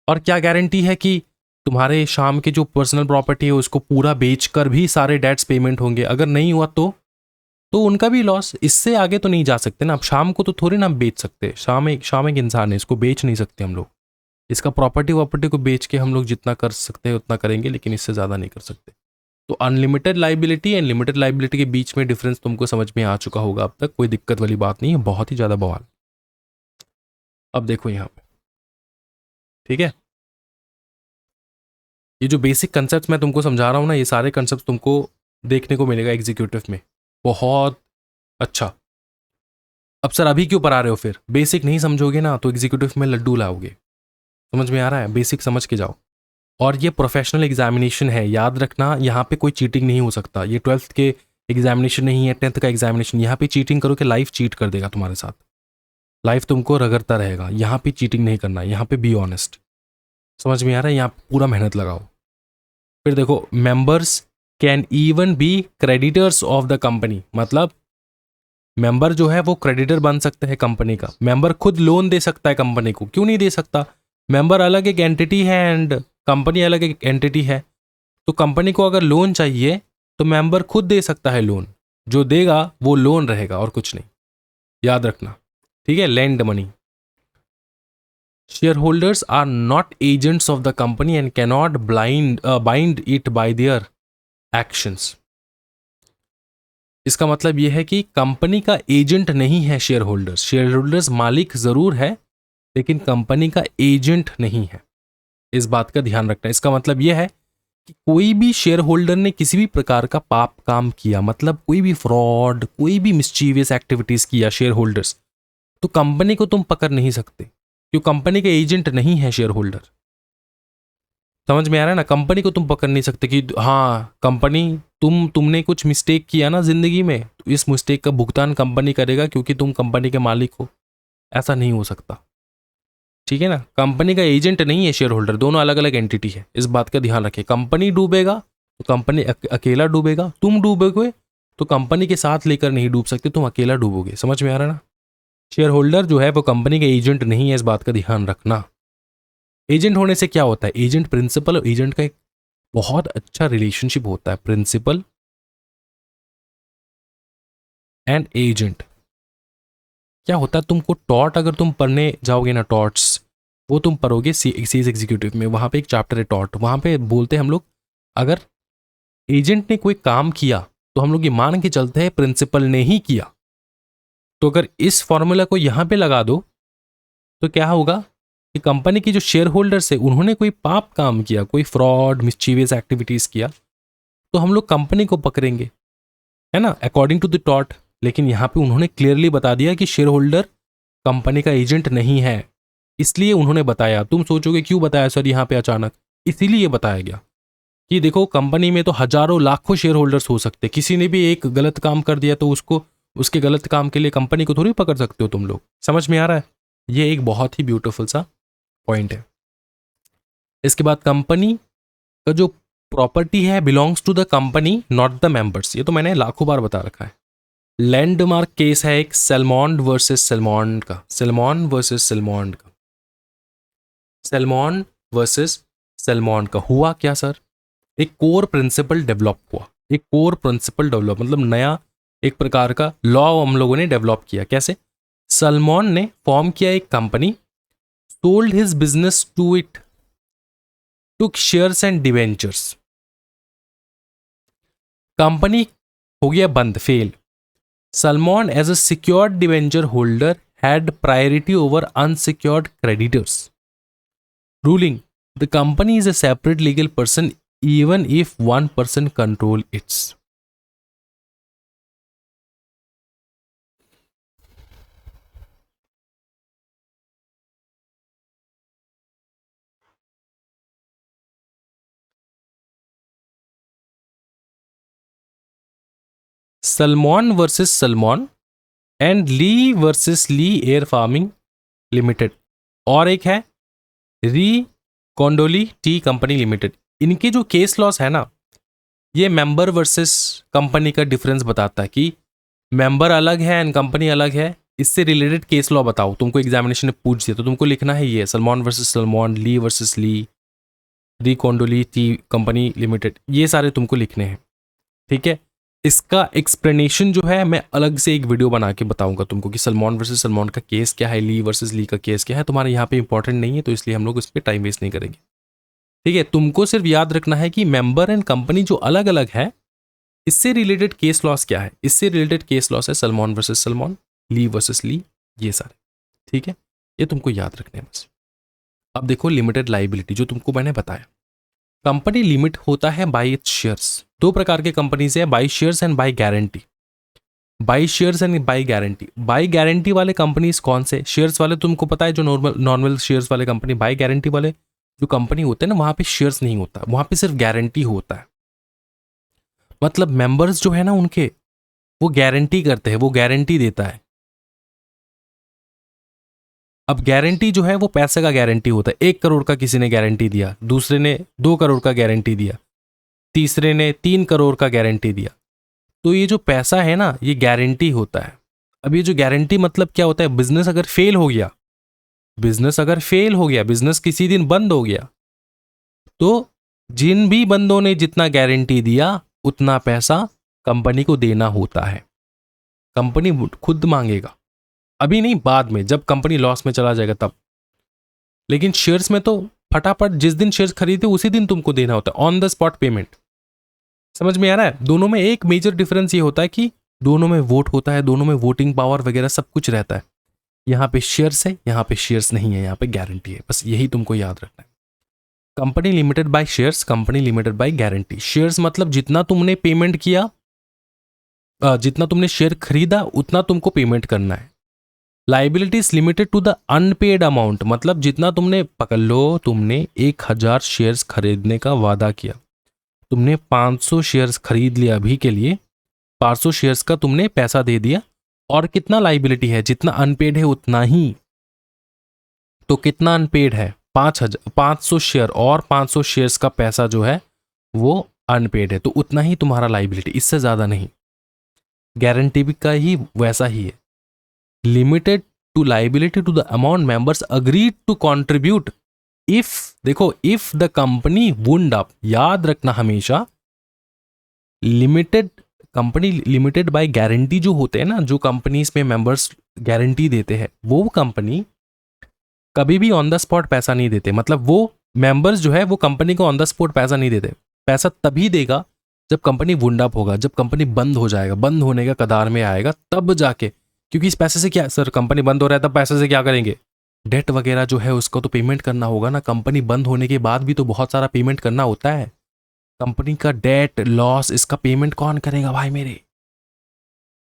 और क्या गारंटी है कि तुम्हारे शाम के जो पर्सनल प्रॉपर्टी है उसको पूरा बेचकर भी सारे डेट्स पेमेंट होंगे, अगर नहीं हुआ तो उनका भी लॉस, इससे आगे तो नहीं जा सकते ना। अब शाम को तो थोड़ी ना हम बेच सकते, शाम एक इंसान है, इसको बेच नहीं सकते हम लोग, इसका प्रॉपर्टी को बेच के हम लोग जितना कर सकते हैं उतना करेंगे, लेकिन इससे ज़्यादा नहीं कर सकते। तो unlimited liability and limited liability के बीच में डिफरेंस तुमको समझ में आ चुका होगा अब तक, कोई दिक्कत वाली बात नहीं है, बहुत ही ज़्यादा बवाल। अब देखो यहाँ पे, ठीक है, ये जो बेसिक कंसेप्ट मैं तुमको समझा रहा हूँ ना, ये सारे कंसेप्ट तुमको देखने को मिलेगा एग्जीक्यूटिव में, बहुत अच्छा। अब सर अभी क्यों पढ़ा रहे हो, फिर बेसिक नहीं समझोगे ना तो एग्जीक्यूटिव में लड्डू लाओगे, समझ में आ रहा है, बेसिक समझ के जाओ। और ये प्रोफेशनल एग्जामिनेशन है, याद रखना, यहाँ पे कोई चीटिंग नहीं हो सकता। ये 12th के एग्जामिनेशन नहीं है, 10th का एग्जामिनेशन। यहाँ पे चीटिंग करो कि लाइफ चीट कर देगा तुम्हारे साथ, लाइफ तुमको रगड़ता रहेगा। यहाँ पे चीटिंग नहीं करना है, यहाँ पे बी ऑनेस्ट। समझ में आ रहा है? यहाँ पूरा मेहनत लगाओ। फिर देखो, members can even be creditors of the company, मतलब मेंबर जो है वो क्रेडिटर बन सकते हैं कंपनी का। मेंबर खुद लोन दे सकता है कंपनी को, क्यों नहीं दे सकता? मेंबर अलग एक एंटिटी है एंड कंपनी अलग एक एंटिटी है। तो कंपनी को अगर लोन चाहिए तो मेंबर खुद दे सकता है लोन, जो देगा वो लोन रहेगा और कुछ नहीं, याद रखना, ठीक है? Lend money. Share holders are not agents of the company and cannot bind it by their actions. इसका मतलब यह है कि कंपनी का एजेंट नहीं है शेयर होल्डर्स। शेयर होल्डर्स मालिक जरूर है, लेकिन कंपनी का एजेंट नहीं है। इस बात का ध्यान रखना। इसका मतलब यह है कि कोई भी शेयर होल्डर ने किसी भी प्रकार का पाप काम किया, मतलब कोई भी फ्रॉड, कोई भी मिस्चीवियस एक्टिविटीज किया शेयर होल्डर्स, तो कंपनी को तुम पकड़ नहीं सकते, क्योंकि कंपनी का एजेंट नहीं है शेयर होल्डर। समझ में आ रहा है ना? कंपनी को तुम पकड़ नहीं सकते कि हाँ कंपनी, तुमने कुछ मिस्टेक किया ना जिंदगी में, तो इस मिस्टेक का भुगतान कंपनी करेगा क्योंकि तुम कंपनी के मालिक हो। ऐसा नहीं हो सकता, ठीक है ना? कंपनी का एजेंट नहीं है शेयर होल्डर, दोनों अलग अलग एंटिटी है। इस बात का ध्यान रखें। कंपनी डूबेगा तो कंपनी अकेला डूबेगा, तुम डूबोगे तो कंपनी के साथ लेकर नहीं डूब सकते, तुम अकेला डूबोगे। समझ में आ रहा है ना? शेयर होल्डर जो है वो कंपनी का एजेंट नहीं है, इस बात का ध्यान रखना। एजेंट होने से क्या होता है? एजेंट, प्रिंसिपल और एजेंट का एक बहुत अच्छा रिलेशनशिप होता है। प्रिंसिपल एंड एजेंट क्या होता है? तुमको टॉर्ट अगर तुम पढ़ने जाओगे ना, टॉर्ट्स, वो तुम पढ़ोगे सीज एग्जीक्यूटिव में, वहां पे एक चैप्टर है टॉर्ट। वहां पे बोलते हैं हम लोग, अगर एजेंट ने कोई काम किया तो हम लोग ये मान के चलते हैं प्रिंसिपल ने ही किया। तो अगर इस फॉर्मूला को यहां पे लगा दो तो क्या होगा कि कंपनी की जो शेयर होल्डर्स है उन्होंने कोई पाप काम किया, कोई फ्रॉड, मिस्चीवियस एक्टिविटीज किया, तो हम लोग कंपनी को पकड़ेंगे, है ना, अकॉर्डिंग टू द टॉर्ट। लेकिन यहां पे उन्होंने क्लियरली बता दिया कि शेयर होल्डर कंपनी का एजेंट नहीं है, इसलिए उन्होंने बताया। तुम सोचोगे क्यों बताया सर यहाँ पे अचानक? इसीलिए बताया गया कि देखो कंपनी में तो हजारों लाखों शेयर होल्डर्स हो सकते, किसी ने भी एक गलत काम कर दिया तो उसको, उसके गलत काम के लिए कंपनी को थोड़ी पकड़ सकते हो तुम लोग। समझ में आ रहा है? ये एक बहुत ही ब्यूटीफुल सा पॉइंट है। इसके बाद कंपनी का जो प्रॉपर्टी है belongs to the company not the members. ये तो मैंने लाखों बार बता रखा है। लैंडमार्क केस है एक सेल्मॉन वर्सेस सेल्मॉन का, सेल्मॉन वर्सेस सेल्मॉन का, सेल्मॉन वर्सेस सेल्मॉन का। हुआ क्या सर? एक कोर प्रिंसिपल डेवलप हुआ, एक कोर प्रिंसिपल डेवलप मतलब नया एक प्रकार का लॉ हम लोगों ने डेवलप किया। कैसे? सलमॉन ने फॉर्म किया एक company, sold his business to it, took shares and debentures. Company हो गया बंद, fail. Salomon as a secured debenture holder had priority over unsecured creditors, ruling the company is a separate legal person even if one person control its. Salomon versus Salomon and Lee versus Lee air farming limited, और एक है री कॉन्डोली टी कंपनी लिमिटेड। इनके जो केस लॉस है ना, ये मेंबर वर्सेस कंपनी का डिफरेंस बताता है कि मेंबर अलग है एंड कंपनी अलग है। इससे रिलेटेड केस लॉ बताओ, तुमको एग्जामिनेशन में पूछ दिया तो तुमको लिखना है ये सलमॉन वर्सेस सलमॉन, ली वर्सेस ली, री कॉन्डोली टी कंपनी लिमिटेड, ये सारे तुमको लिखने हैं, ठीक है? इसका एक्सप्लेनेशन जो है मैं अलग से एक वीडियो बना के बताऊंगा तुमको कि सलमॉन वर्सेस सलमॉन का केस क्या है, ली वर्सेस ली का केस क्या है। तुम्हारे यहाँ पे इंपॉर्टेंट नहीं है तो इसलिए हम लोग इस पर टाइम वेस्ट नहीं करेंगे, ठीक है? तुमको सिर्फ याद रखना है कि मेंबर एंड कंपनी जो अलग अलग है, इससे रिलेटेड केस लॉस क्या है। इससे रिलेटेड केस लॉस है सलमॉन वर्सेस सलमॉन, ली वर्सेस ली, ये सारे, ठीक है? ये तुमको याद रखने हैं बस। अब देखो लिमिटेड लाइबिलिटी, जो तुमको मैंने बताया, कंपनी लिमिट होता है बाय इट्स शेयर्स। दो प्रकार के कंपनीज है, by shares and by guarantee. By shares and by guarantee. By guarantee वाले कंपनीज कौन से? शेयर्स वाले तुमको पता है, जो नॉर्मल शेयर्स वाले कंपनी। बाय गारंटी वाले जो कंपनी होते हैं ना वहां पे शेयर्स नहीं होता, वहां पे सिर्फ गारंटी होता है। मतलब मेंबर्स जो है ना उनके, वो गारंटी करते हैं, वो गारंटी देता है। अब गारंटी जो है वो पैसे का गारंटी होता है। 1 करोड़ का किसी ने गारंटी दिया, दूसरे ने 2 करोड़ का गारंटी दिया, तीसरे ने 3 करोड़ का गारंटी दिया। तो ये जो पैसा है ना ये गारंटी होता है। अब ये जो गारंटी मतलब क्या होता है, बिजनेस अगर फेल हो गया, बिजनेस किसी दिन बंद हो गया, तो जिन भी बंदों ने जितना गारंटी दिया उतना पैसा कंपनी को देना होता है। कंपनी खुद मांगेगा, अभी नहीं, बाद में जब कंपनी लॉस में चला जाएगा तब। लेकिन शेयर्स में तो फटाफट जिस दिन शेयर्स खरीदे उसी दिन तुमको देना होता है, ऑन द स्पॉट पेमेंट। समझ में आ रहा है? दोनों में एक मेजर डिफरेंस ये होता है कि दोनों में वोट होता है, दोनों में वोटिंग पावर वगैरह सब कुछ रहता है। यहाँ पे शेयर्स है, यहाँ पे शेयर्स नहीं है, यहाँ पे गारंटी है। बस यही तुमको याद रखना है। Company limited by shares, company limited by guarantee. Shares मतलब जितना तुमने पेमेंट किया, जितना तुमने शेयर खरीदा उतना तुमको पेमेंट करना है। Liabilities limited to the unpaid amount, मतलब जितना तुमने, पकड़ लो तुमने 1000 शेयर्स खरीदने का वादा किया, तुमने 500 शेयर्स खरीद लिया अभी के लिए, 500 शेयर्स का तुमने पैसा दे दिया, और कितना लाइबिलिटी है, जितना अनपेड है उतना ही। तो कितना अनपेड है? 500 शेयर, और 500 शेयर्स का पैसा जो है वो अनपेड है, तो उतना ही तुम्हारा लाइबिलिटी, इससे ज्यादा नहीं। गारंटी भी का ही वैसा ही है, limited to liability to the amount members agreed to contribute if, देखो, if the company wound up, याद रखना हमेशा, limited, company limited by guarantee जो होते हैं ना, जो कंपनीज में मेंबर्स गारंटी देते हैं, वो कंपनी कभी भी ऑन द स्पॉट पैसा नहीं देते। मतलब वो मेंबर्स जो है वो कंपनी को ऑन द स्पॉट पैसा नहीं देते। पैसा तभी देगा जब कंपनी वुंड अप होगा, जब कंपनी बंद हो जाएगा, बंद होने का कगार में आएगा, तब जाके। क्योंकि इस पैसे से क्या सर, कंपनी बंद हो रहा है तब पैसे से क्या करेंगे? डेट वगैरह जो है उसको तो पेमेंट करना होगा ना। कंपनी बंद होने के बाद भी तो बहुत सारा पेमेंट करना होता है। कंपनी का डेट, लॉस, इसका पेमेंट कौन करेगा भाई मेरे?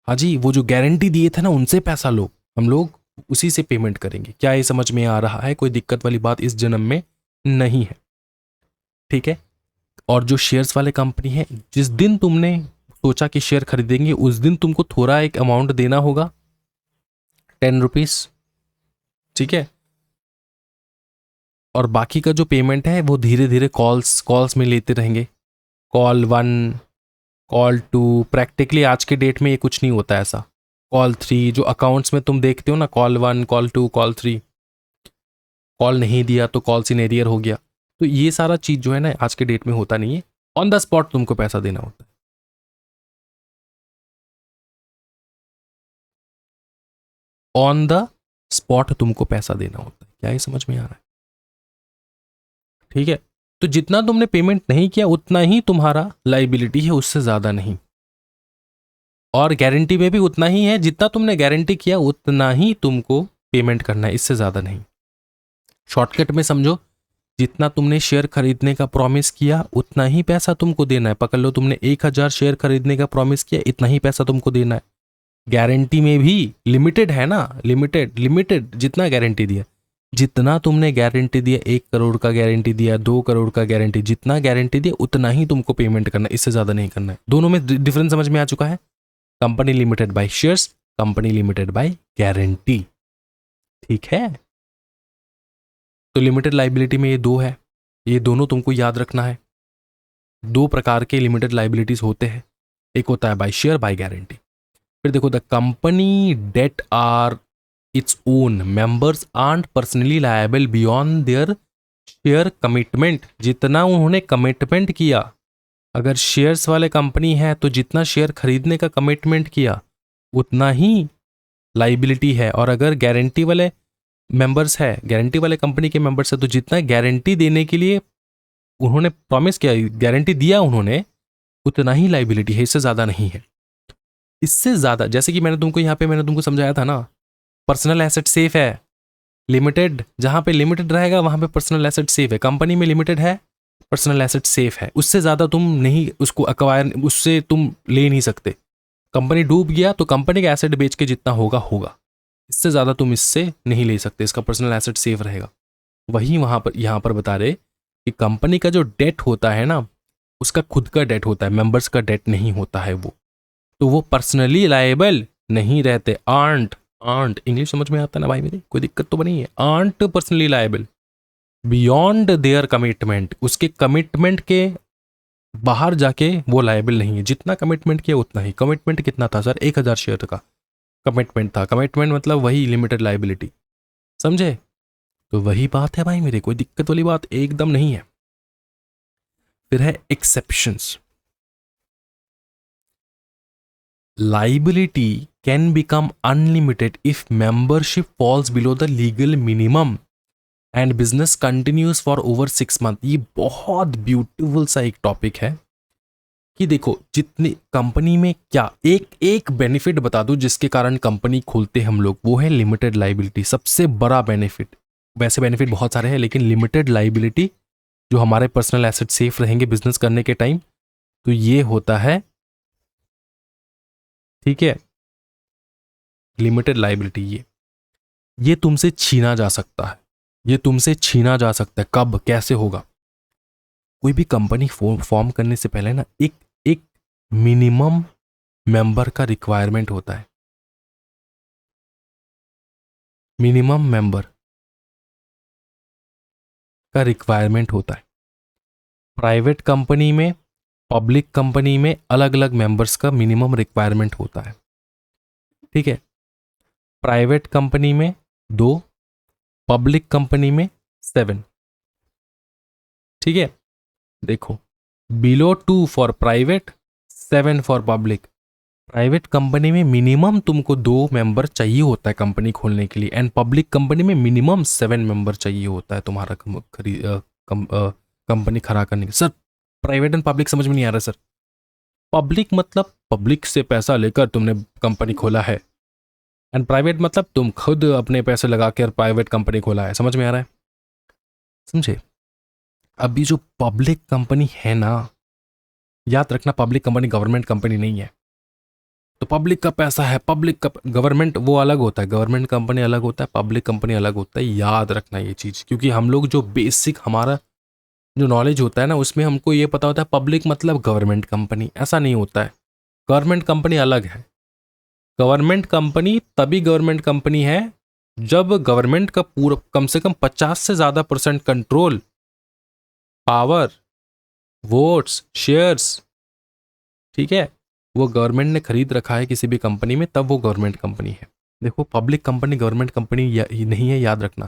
हाँ जी, वो जो गारंटी दिए थे ना उनसे पैसा लो, हम लोग उसी से पेमेंट करेंगे। क्या ये समझ में आ रहा है? कोई दिक्कत वाली बात इस जन्म में नहीं है, ठीक है। और जो शेयर्स वाले कंपनी है, जिस दिन तुमने सोचा कि शेयर खरीदेंगे उस दिन तुमको थोड़ा एक अमाउंट देना होगा, 10 रुपीज, ठीक है। और बाकी का जो पेमेंट है वो धीरे धीरे कॉल्स में लेते रहेंगे। कॉल 1, कॉल 2, प्रैक्टिकली आज के डेट में ये कुछ नहीं होता ऐसा। कॉल 3 जो अकाउंट्स में तुम देखते हो ना, कॉल 1, कॉल 2, कॉल 3, कॉल नहीं दिया तो कॉल्स इन एरियर हो गया। तो ये सारा चीज जो है ना आज के डेट में होता नहीं है, ऑन द स्पॉट तुमको पैसा देना होता है। ऑन द स्पॉट तुमको पैसा देना होता है। क्या ये समझ में आ रहा है? ठीक है। तो जितना तुमने पेमेंट नहीं किया उतना ही तुम्हारा लाइबिलिटी है, उससे ज्यादा नहीं। और गारंटी में भी उतना ही है, जितना तुमने गारंटी किया उतना ही तुमको पेमेंट करना है, इससे ज्यादा नहीं। शॉर्टकट में समझो, जितना तुमने शेयर खरीदने का प्रॉमिस किया उतना ही पैसा तुमको देना है। पकड़ लो तुमने 1000 शेयर खरीदने का प्रॉमिस किया, इतना ही पैसा तुमको देना है। गारंटी में भी लिमिटेड है ना, लिमिटेड जितना गारंटी दिया, जितना तुमने गारंटी दिया, 1 करोड़ का गारंटी दिया, 2 करोड़ का गारंटी, जितना गारंटी दिया उतना ही तुमको पेमेंट करना है, इससे ज्यादा नहीं करना है। दोनों में डिफरेंस समझ में आ चुका है? Company limited by shares, company limited by guarantee, ठीक है। तो लिमिटेड लाइबिलिटी में ये दो है, ये दोनों तुमको याद रखना है। 2 प्रकार के लिमिटेड लाइबिलिटीज होते हैं, एक होता है बाय शेयर, बाय गारंटी। फिर देखो, the company debt are its own, members aren't personally liable beyond their share commitment. जितना उन्होंने कमिटमेंट किया, अगर शेयर्स वाले कंपनी है तो जितना शेयर खरीदने का कमिटमेंट किया उतना ही लाइबिलिटी है। और अगर गारंटी वाले मेंबर्स है, गारंटी वाले कंपनी के मेंबर्स है, तो जितना गारंटी देने के लिए उन्होंने प्रॉमिस किया, गारंटी दिया उन्होंने, उतना ही लाइबिलिटी है, इससे ज्यादा नहीं है। इससे ज्यादा, जैसे कि मैंने तुमको समझाया था ना, पर्सनल एसेट सेफ है, लिमिटेड, जहां पे लिमिटेड रहेगा वहां पे पर्सनल एसेट सेफ है। कंपनी में लिमिटेड है, पर्सनल एसेट सेफ है, उससे ज्यादा तुम नहीं उसको अक्वायर, उससे तुम ले नहीं सकते। कंपनी डूब गया तो कंपनी का एसेट बेच के जितना होगा होगा, इससे ज्यादा तुम इससे नहीं ले सकते, इसका पर्सनल एसेट सेफ रहेगा। वही वहां पर यहाँ पर बता रहे कि कंपनी का जो डेट होता है ना, उसका खुद का डेट होता है, मेंबर्स का डेट नहीं होता है वो, तो वो पर्सनली लायबल नहीं रहते। आंट आंट इंग्लिश समझ में आता है ना भाई मेरे, कोई दिक्कत तो नहीं है। Aren't personally liable beyond their commitment, उसके कमिटमेंट के बाहर जाके वो लायबल नहीं है। जितना कमिटमेंट किया उतना ही। कमिटमेंट कितना था सर? 1000 शेयर का कमिटमेंट था। कमिटमेंट मतलब वही लिमिटेड लायबिलिटी, समझे? तो वही बात है भाई मेरे, कोई दिक्कत वाली बात एकदम नहीं है। फिर है exceptions. Liability can become unlimited if membership falls below the legal minimum and business continues for over 6 month. ये बहुत ब्यूटीफुल सा एक टॉपिक है कि देखो, जितनी कंपनी में क्या एक एक बेनिफिट बता दूं जिसके कारण कंपनी खोलते हम लोग, वो है लिमिटेड लाइबिलिटी। सबसे बड़ा बेनिफिट, वैसे बेनिफिट बहुत सारे हैं लेकिन लिमिटेड लाइबिलिटी, जो हमारे पर्सनल एसेट सेफ रहेंगे बिजनेस करने के टाइम, तो ये होता है, ठीक है, लिमिटेड लाइबिलिटी। ये तुमसे छीना जा सकता है, ये तुमसे छीना जा सकता है। कब, कैसे होगा? कोई भी कंपनी फॉर्म करने से पहले ना एक एक मिनिमम मेंबर का रिक्वायरमेंट होता है। मिनिमम मेंबर का रिक्वायरमेंट होता है। प्राइवेट कंपनी में, पब्लिक कंपनी में अलग अलग मेंबर्स का मिनिमम रिक्वायरमेंट होता है, ठीक है। प्राइवेट कंपनी में 2, पब्लिक कंपनी में 7, ठीक है। देखो, below 2 for private, 7 for public. Private company में मिनिमम तुमको 2 मेंबर चाहिए होता है कंपनी खोलने के लिए, एंड पब्लिक कंपनी में मिनिमम 7 मेंबर चाहिए होता है तुम्हारा कंपनी खड़ा करने के। सर प्राइवेट एंड पब्लिक समझ में नहीं आ रहा सर। पब्लिक मतलब पब्लिक से पैसा लेकर तुमने कंपनी खोला है, एंड प्राइवेट मतलब तुम खुद अपने पैसे लगा कर प्राइवेट कंपनी खोला है। समझ में आ रहा है? समझे? अभी जो पब्लिक कंपनी है ना, याद रखना पब्लिक कंपनी गवर्नमेंट कंपनी नहीं है। तो पब्लिक का पैसा है, पब्लिक का गवर्नमेंट वो अलग होता है, गवर्नमेंट कंपनी अलग होता है, पब्लिक कंपनी अलग होता है। याद रखना ये चीज़, क्योंकि हम लोग जो बेसिक हमारा जो नॉलेज होता है ना, उसमें हमको ये पता होता है पब्लिक मतलब गवर्नमेंट कंपनी। ऐसा नहीं होता है, गवर्नमेंट कंपनी अलग है। गवर्नमेंट कंपनी तभी गवर्नमेंट कंपनी है जब गवर्नमेंट का पूरा कम से कम 50 से ज़्यादा % कंट्रोल, पावर, वोट्स, शेयर्स, ठीक है, वो गवर्नमेंट ने खरीद रखा है किसी भी कंपनी में, तब वो गवर्नमेंट कंपनी है। देखो, पब्लिक कंपनी गवर्नमेंट कंपनी नहीं है, याद रखना।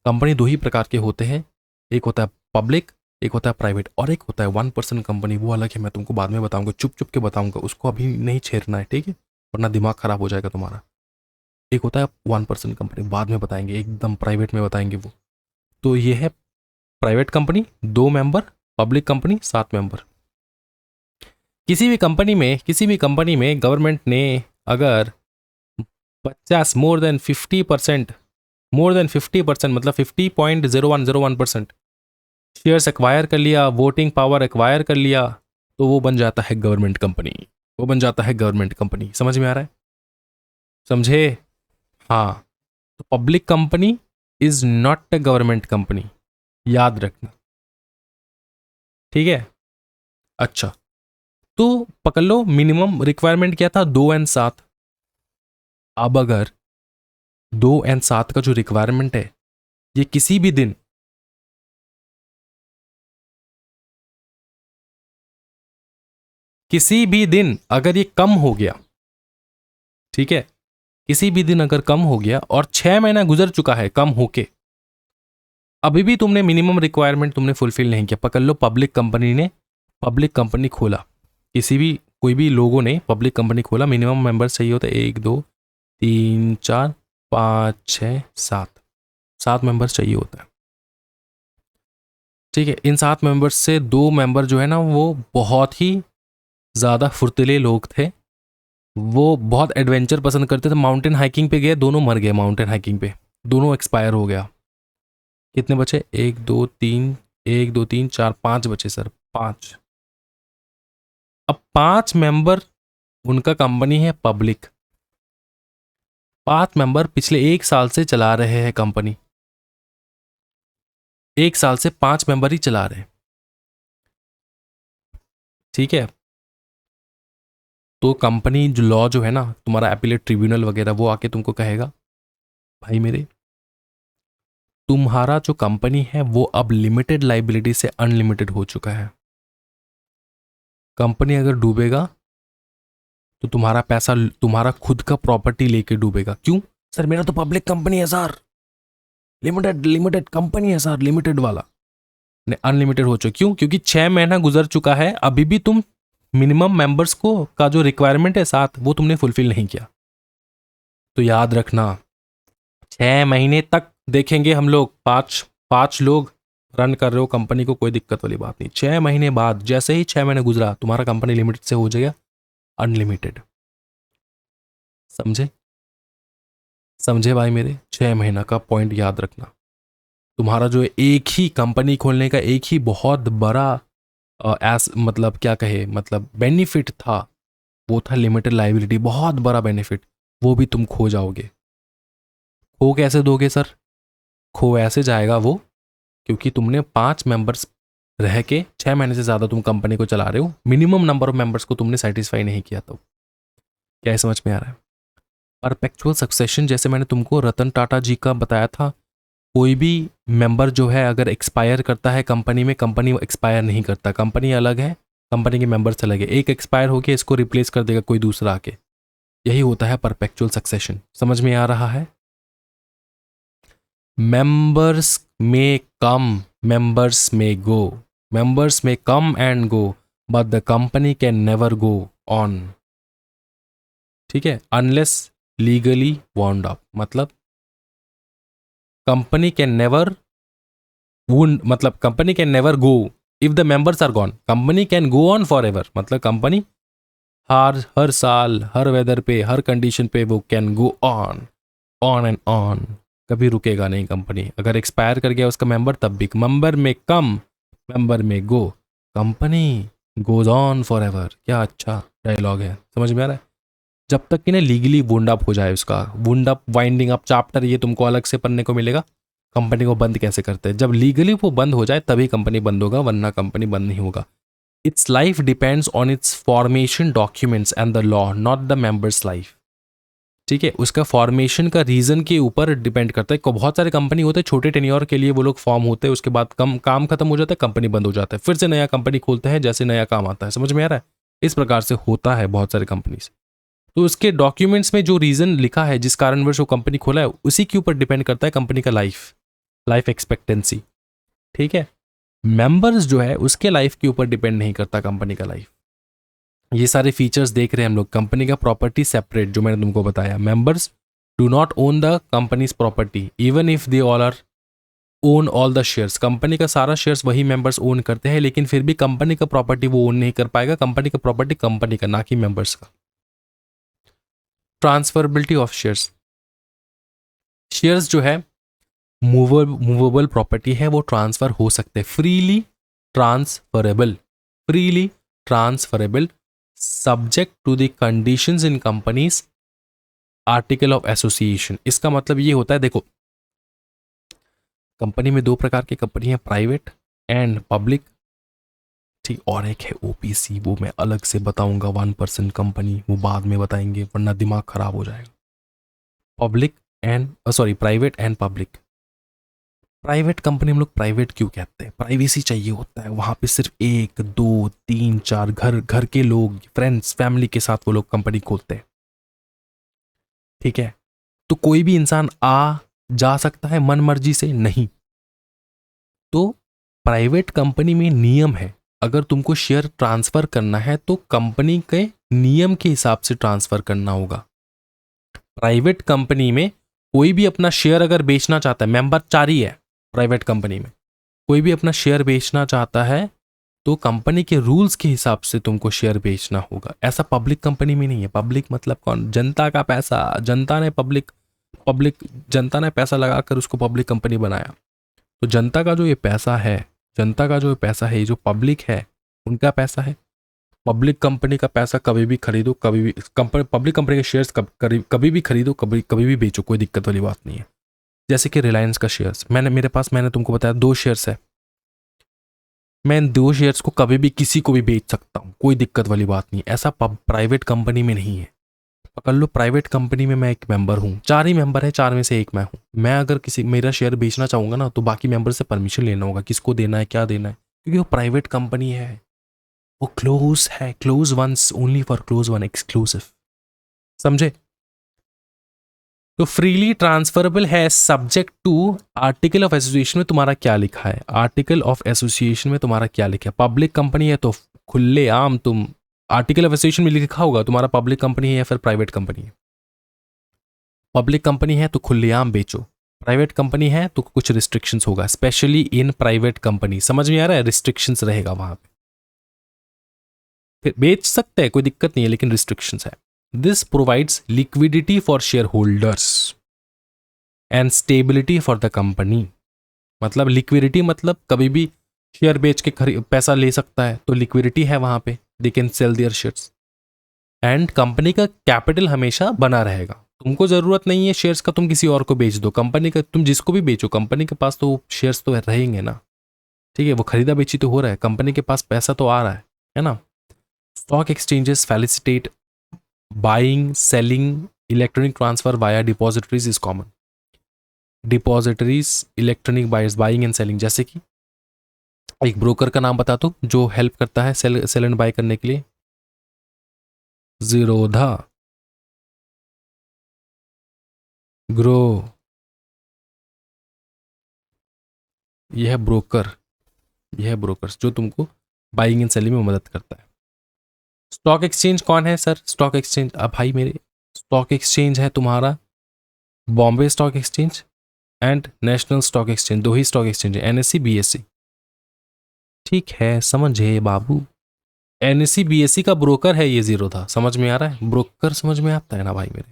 कंपनी 2 ही प्रकार के होते हैं, एक होता है पब्लिक, एक होता है प्राइवेट, और एक होता है 1% कंपनी। वो अलग है, मैं तुमको बाद में बताऊंगा, चुप चुप के बताऊंगा, उसको अभी नहीं छेड़ना है, ठीक है, वरना दिमाग खराब हो जाएगा तुम्हारा। एक होता है 1% कंपनी, बाद में बताएंगे, एकदम प्राइवेट में बताएंगे वो। तो ये है private company, 2 member, public company 7 member. किसी भी कंपनी में गवर्नमेंट ने अगर 50 मोर देन 50% मतलब 50.0101% शेयर्स एक्वायर कर लिया, वोटिंग पावर एक्वायर कर लिया, तो वो बन जाता है गवर्नमेंट कंपनी। वो बन जाता है गवर्नमेंट कंपनी। समझ में आ रहा है? समझे? हाँ। तो public company is not a government company, याद रखना, ठीक है। अच्छा, तो पकड़ लो, मिनिमम रिक्वायरमेंट क्या था? 2 और 7। अब अगर 2 और 7 का जो रिक्वायरमेंट है, ये किसी भी दिन अगर ये कम हो गया, ठीक है, किसी भी दिन अगर कम हो गया और 6 महीना गुजर चुका है कम होके, अभी भी तुमने मिनिमम रिक्वायरमेंट तुमने फुलफिल नहीं किया, पकड़ लो पब्लिक कंपनी ने पब्लिक कंपनी खोला, किसी भी कोई भी लोगों ने पब्लिक कंपनी खोला, मिनिमम मेंबर्स चाहिए होता है 1 2 3 4 5 6 7 मेंबर्स चाहिए होता है, ठीक है। इन 7 मेंबर्स से 2 मेंबर जो है ना, वो बहुत ही ज़्यादा फुर्तीले लोग थे, वो बहुत एडवेंचर पसंद करते थे। माउंटेन हाइकिंग पे गए, दोनों मर गए माउंटेन हाइकिंग पे, दोनों एक्सपायर हो गया। कितने बचे? 1 2 3 1 2 3 4 5 बचे सर, 5। अब 5 मेंबर, उनका कंपनी है पब्लिक, 5 मेंबर पिछले 1 साल से चला रहे हैं कंपनी, 1 साल से 5 मेंबर ही चला रहे हैं, ठीक है। तो कंपनी जो लॉ जो है ना, तुम्हारा एपीलेट ट्रिब्यूनल वगैरह, वो आके तुमको कहेगा भाई मेरे, तुम्हारा जो कंपनी है वो अब लिमिटेड लाइबिलिटी से अनलिमिटेड हो चुका है। कंपनी अगर डूबेगा तो तुम्हारा पैसा, तुम्हारा खुद का प्रॉपर्टी लेके डूबेगा। क्यों सर, मेरा तो पब्लिक कंपनी है सर, लिमिटेड लिमिटेड कंपनी है सर, लिमिटेड वाला ने अनलिमिटेड हो चुका। क्यों? क्योंकि 6 महीना गुजर चुका है, अभी भी तुम मिनिमम मेंबर्स को का जो रिक्वायरमेंट है 7, वो तुमने फुलफिल नहीं किया। तो याद रखना, 6 महीने तक देखेंगे हम लोग, पांच लोग रन कर रहे हो कंपनी को, कोई दिक्कत वाली बात नहीं। 6 महीने बाद, जैसे ही 6 महीने गुजरा, तुम्हारा कंपनी लिमिटेड से हो जाएगा अनलिमिटेड। समझे? समझे भाई मेरे? 6 महीना का पॉइंट याद रखना। तुम्हारा जो एक ही कंपनी खोलने का एक ही बहुत बड़ा मतलब क्या कहे, मतलब बेनिफिट था, वो था लिमिटेड लाइबिलिटी। बहुत बड़ा बेनिफिट, वो भी तुम खो जाओगे। खो कैसे दोगे सर? खो ऐसे जाएगा वो, क्योंकि तुमने 5 मेंबर्स रह के 6 महीने से ज़्यादा तुम कंपनी को चला रहे हो, मिनिमम नंबर ऑफ मेंबर्स को तुमने सेटिस्फाई नहीं किया। तो क्या समझ में आ रहा है? परपेचुअल सक्सेशन, जैसे मैंने तुमको रतन टाटा जी का बताया था, कोई भी मेंबर जो है अगर एक्सपायर करता है कंपनी में, कंपनी एक्सपायर नहीं करता। कंपनी अलग है, कंपनी के मेंबर्स अलग है। एक एक्सपायर होकर इसको रिप्लेस कर देगा कोई दूसरा आके। यही होता है परपेचुअल सक्सेशन। समझ में आ रहा है? मेंबर्स में कम, मेंबर्स में go, members may come and go, but the company can never go on. ठीक है, अनलेस लीगली वाउंड अप। मतलब कंपनी कैन नेवर वुंड, मतलब company can never go if the members are gone. Company can go on for ever, मतलब कंपनी हर साल, हर वेदर पे, हर कंडीशन पे वो can go on and on. कभी रुकेगा नहीं कंपनी। अगर एक्सपायर कर गया उसका मेंबर, तब भी मेंबर में कम, मेंबर में go, company goes on for ever. क्या अच्छा डायलॉग है, समझ में आ रहा है? जब तक कि ना लीगली वुंड अप हो जाए, उसका wound up, winding up chapter, ये तुमको अलग से पढ़ने को मिलेगा। कंपनी को बंद कैसे करते हैं, जब लीगली वो बंद हो जाए तभी कंपनी बंद होगा, वरना कंपनी बंद नहीं होगा। It's life depends on it's formation documents and the law, not the members life. ठीक है, उसका फॉर्मेशन का रीजन के ऊपर डिपेंड करता है। बहुत सारे कंपनी होते हैं छोटे टेन्योर के लिए, वो लोग फॉर्म होते हैं, उसके बाद काम खत्म हो जाता है, कंपनी बंद हो जाता है, फिर से नया कंपनी खोलते हैं जैसे नया काम आता है। समझ में आ रहा है? इस प्रकार से होता है बहुत सारे कंपनी से। तो उसके डॉक्यूमेंट्स में जो रीजन लिखा है, जिस कारणवश वो कंपनी खोला है, उसी के ऊपर डिपेंड करता है कंपनी का लाइफ एक्सपेक्टेंसी। ठीक है, मेंबर्स जो है उसके लाइफ के ऊपर डिपेंड नहीं करता कंपनी का लाइफ। ये सारे फीचर्स देख रहे हैं हम लोग। कंपनी का प्रॉपर्टी सेपरेट, जो मैंने तुमको बताया, members do not own the companies property even if they all our own all the shares. Company का सारा शेयर्स वही मेंबर्स ओन करते हैं, लेकिन फिर भी कंपनी का प्रॉपर्टी वो ओन नहीं कर पाएगा। कंपनी का प्रॉपर्टी कंपनी का, ना कि मेंबर्स का। ट्रांसफरेबिलिटी ऑफ शेयर्स, शेयर्स जो है मूवेबल प्रॉपर्टी है, वो ट्रांसफर हो सकते हैं, freely transferable subject to the conditions in companies article of association. इसका मतलब ये होता है, देखो कंपनी में 2 प्रकार की कंपनी है, प्राइवेट एंड पब्लिक। ठीक, और एक है ओपीसी, वो मैं अलग से बताऊंगा। 1% कंपनी, वो बाद में बताएंगे वरना दिमाग खराब हो जाएगा। Private and public. Private company हम लोग प्राइवेट क्यों कहते हैं? प्राइवेसी चाहिए होता है वहां पे, सिर्फ 1 2 3 4 घर के लोग, फ्रेंड्स, फैमिली के साथ वो लोग कंपनी खोलते हैं। ठीक है, तो कोई भी इंसान आ जा सकता है मन मर्जी से? नहीं। तो प्राइवेट कंपनी में नियम है, अगर तुमको शेयर ट्रांसफर करना है तो कंपनी के नियम के हिसाब से ट्रांसफर करना होगा। प्राइवेट कंपनी में कोई भी अपना शेयर अगर बेचना चाहता है, मेंबर 4 ही है प्राइवेट कंपनी में, कोई भी अपना शेयर बेचना चाहता है तो कंपनी के रूल्स के हिसाब से तुमको शेयर बेचना होगा। ऐसा पब्लिक कंपनी में नहीं है। पब्लिक मतलब कौन? जनता का पैसा, जनता ने पैसा लगाकर उसको पब्लिक कंपनी बनाया। तो जनता का जो ये पैसा है, ये जो पब्लिक है उनका पैसा है। पब्लिक कंपनी का पैसा कभी भी खरीदो, कभी भी पब्लिक कंपनी के शेयर्स कभी भी खरीदो, कभी भी बेचो, कोई दिक्कत वाली बात नहीं है। जैसे कि रिलायंस का शेयर्स, मैंने तुमको बताया 2 शेयर्स है, मैं इन 2 शेयर्स को कभी भी किसी को भी बेच सकता हूँ, कोई दिक्कत वाली बात नहीं। ऐसा प्राइवेट कंपनी में नहीं है। पकड़ लो, प्राइवेट कंपनी में मैं एक मेंबर हूँ, 4 ही मेंबर है, 4 में से एक मैं हूँ। मैं अगर किसी मेरा शेयर बेचना चाहूंगा ना, तो बाकी मेंबर से परमिशन लेना होगा, किसको देना है, क्या देना है, क्योंकि वो प्राइवेट कंपनी है, वो क्लोज है, close once only for close one, exclusive, समझे। तो फ्रीली ट्रांसफरेबल है subject to article of association में तुम्हारा क्या लिखा है, आर्टिकल ऑफ एसोसिएशन में तुम्हारा क्या लिखा है। पब्लिक कंपनी है तो खुले आम तुम आर्टिकल ऑफ एसोसिएशन में लिखा होगा तुम्हारा पब्लिक कंपनी है या फिर प्राइवेट कंपनी है। पब्लिक कंपनी है तो खुलेआम बेचो, प्राइवेट कंपनी है तो कुछ रिस्ट्रिक्शंस होगा, स्पेशली इन प्राइवेट कंपनी, समझ में आ रहा है, रिस्ट्रिक्शंस रहेगा वहां पे। फिर बेच सकते हैं, कोई दिक्कत नहीं है, लेकिन रिस्ट्रिक्शंस है। This provides liquidity for share holders and stability for the company. मतलब लिक्विडिटी मतलब कभी भी शेयर बेच के पैसा ले सकता है, तो लिक्विडिटी है वहां पे, they can sell their shares. And company का कैपिटल हमेशा बना रहेगा, तुमको जरूरत नहीं है शेयर्स का तुम किसी और को बेच दो, कंपनी का तुम जिसको भी बेचो, कंपनी के पास तो शेयर्स तो रहेंगे ना, ठीक है, वो खरीदा बेची तो हो रहा है, कंपनी के पास पैसा तो आ रहा है ना। Stock exchanges facilitate buying selling electronic transfer via depositories is common. Depositories electronic buyers buying and selling, जैसे कि एक ब्रोकर का नाम बता दो जो हेल्प करता है सेल एंड बाय करने के लिए। जीरोधा, ग्रो, यह है ब्रोकर, यह है ब्रोकर्स जो तुमको बाइंग एंड सेलिंग में मदद करता है। स्टॉक एक्सचेंज कौन है सर? स्टॉक एक्सचेंज, अब भाई मेरे स्टॉक एक्सचेंज है तुम्हारा Bombay stock exchange and national stock exchange, 2 he stock exchange है, एनएससी बीएससी, ठीक है, समझे बाबू। एनएससी बीएससी का ब्रोकर है ये जीरोधा, समझ में आ रहा है, ब्रोकर समझ में आता है ना भाई मेरे।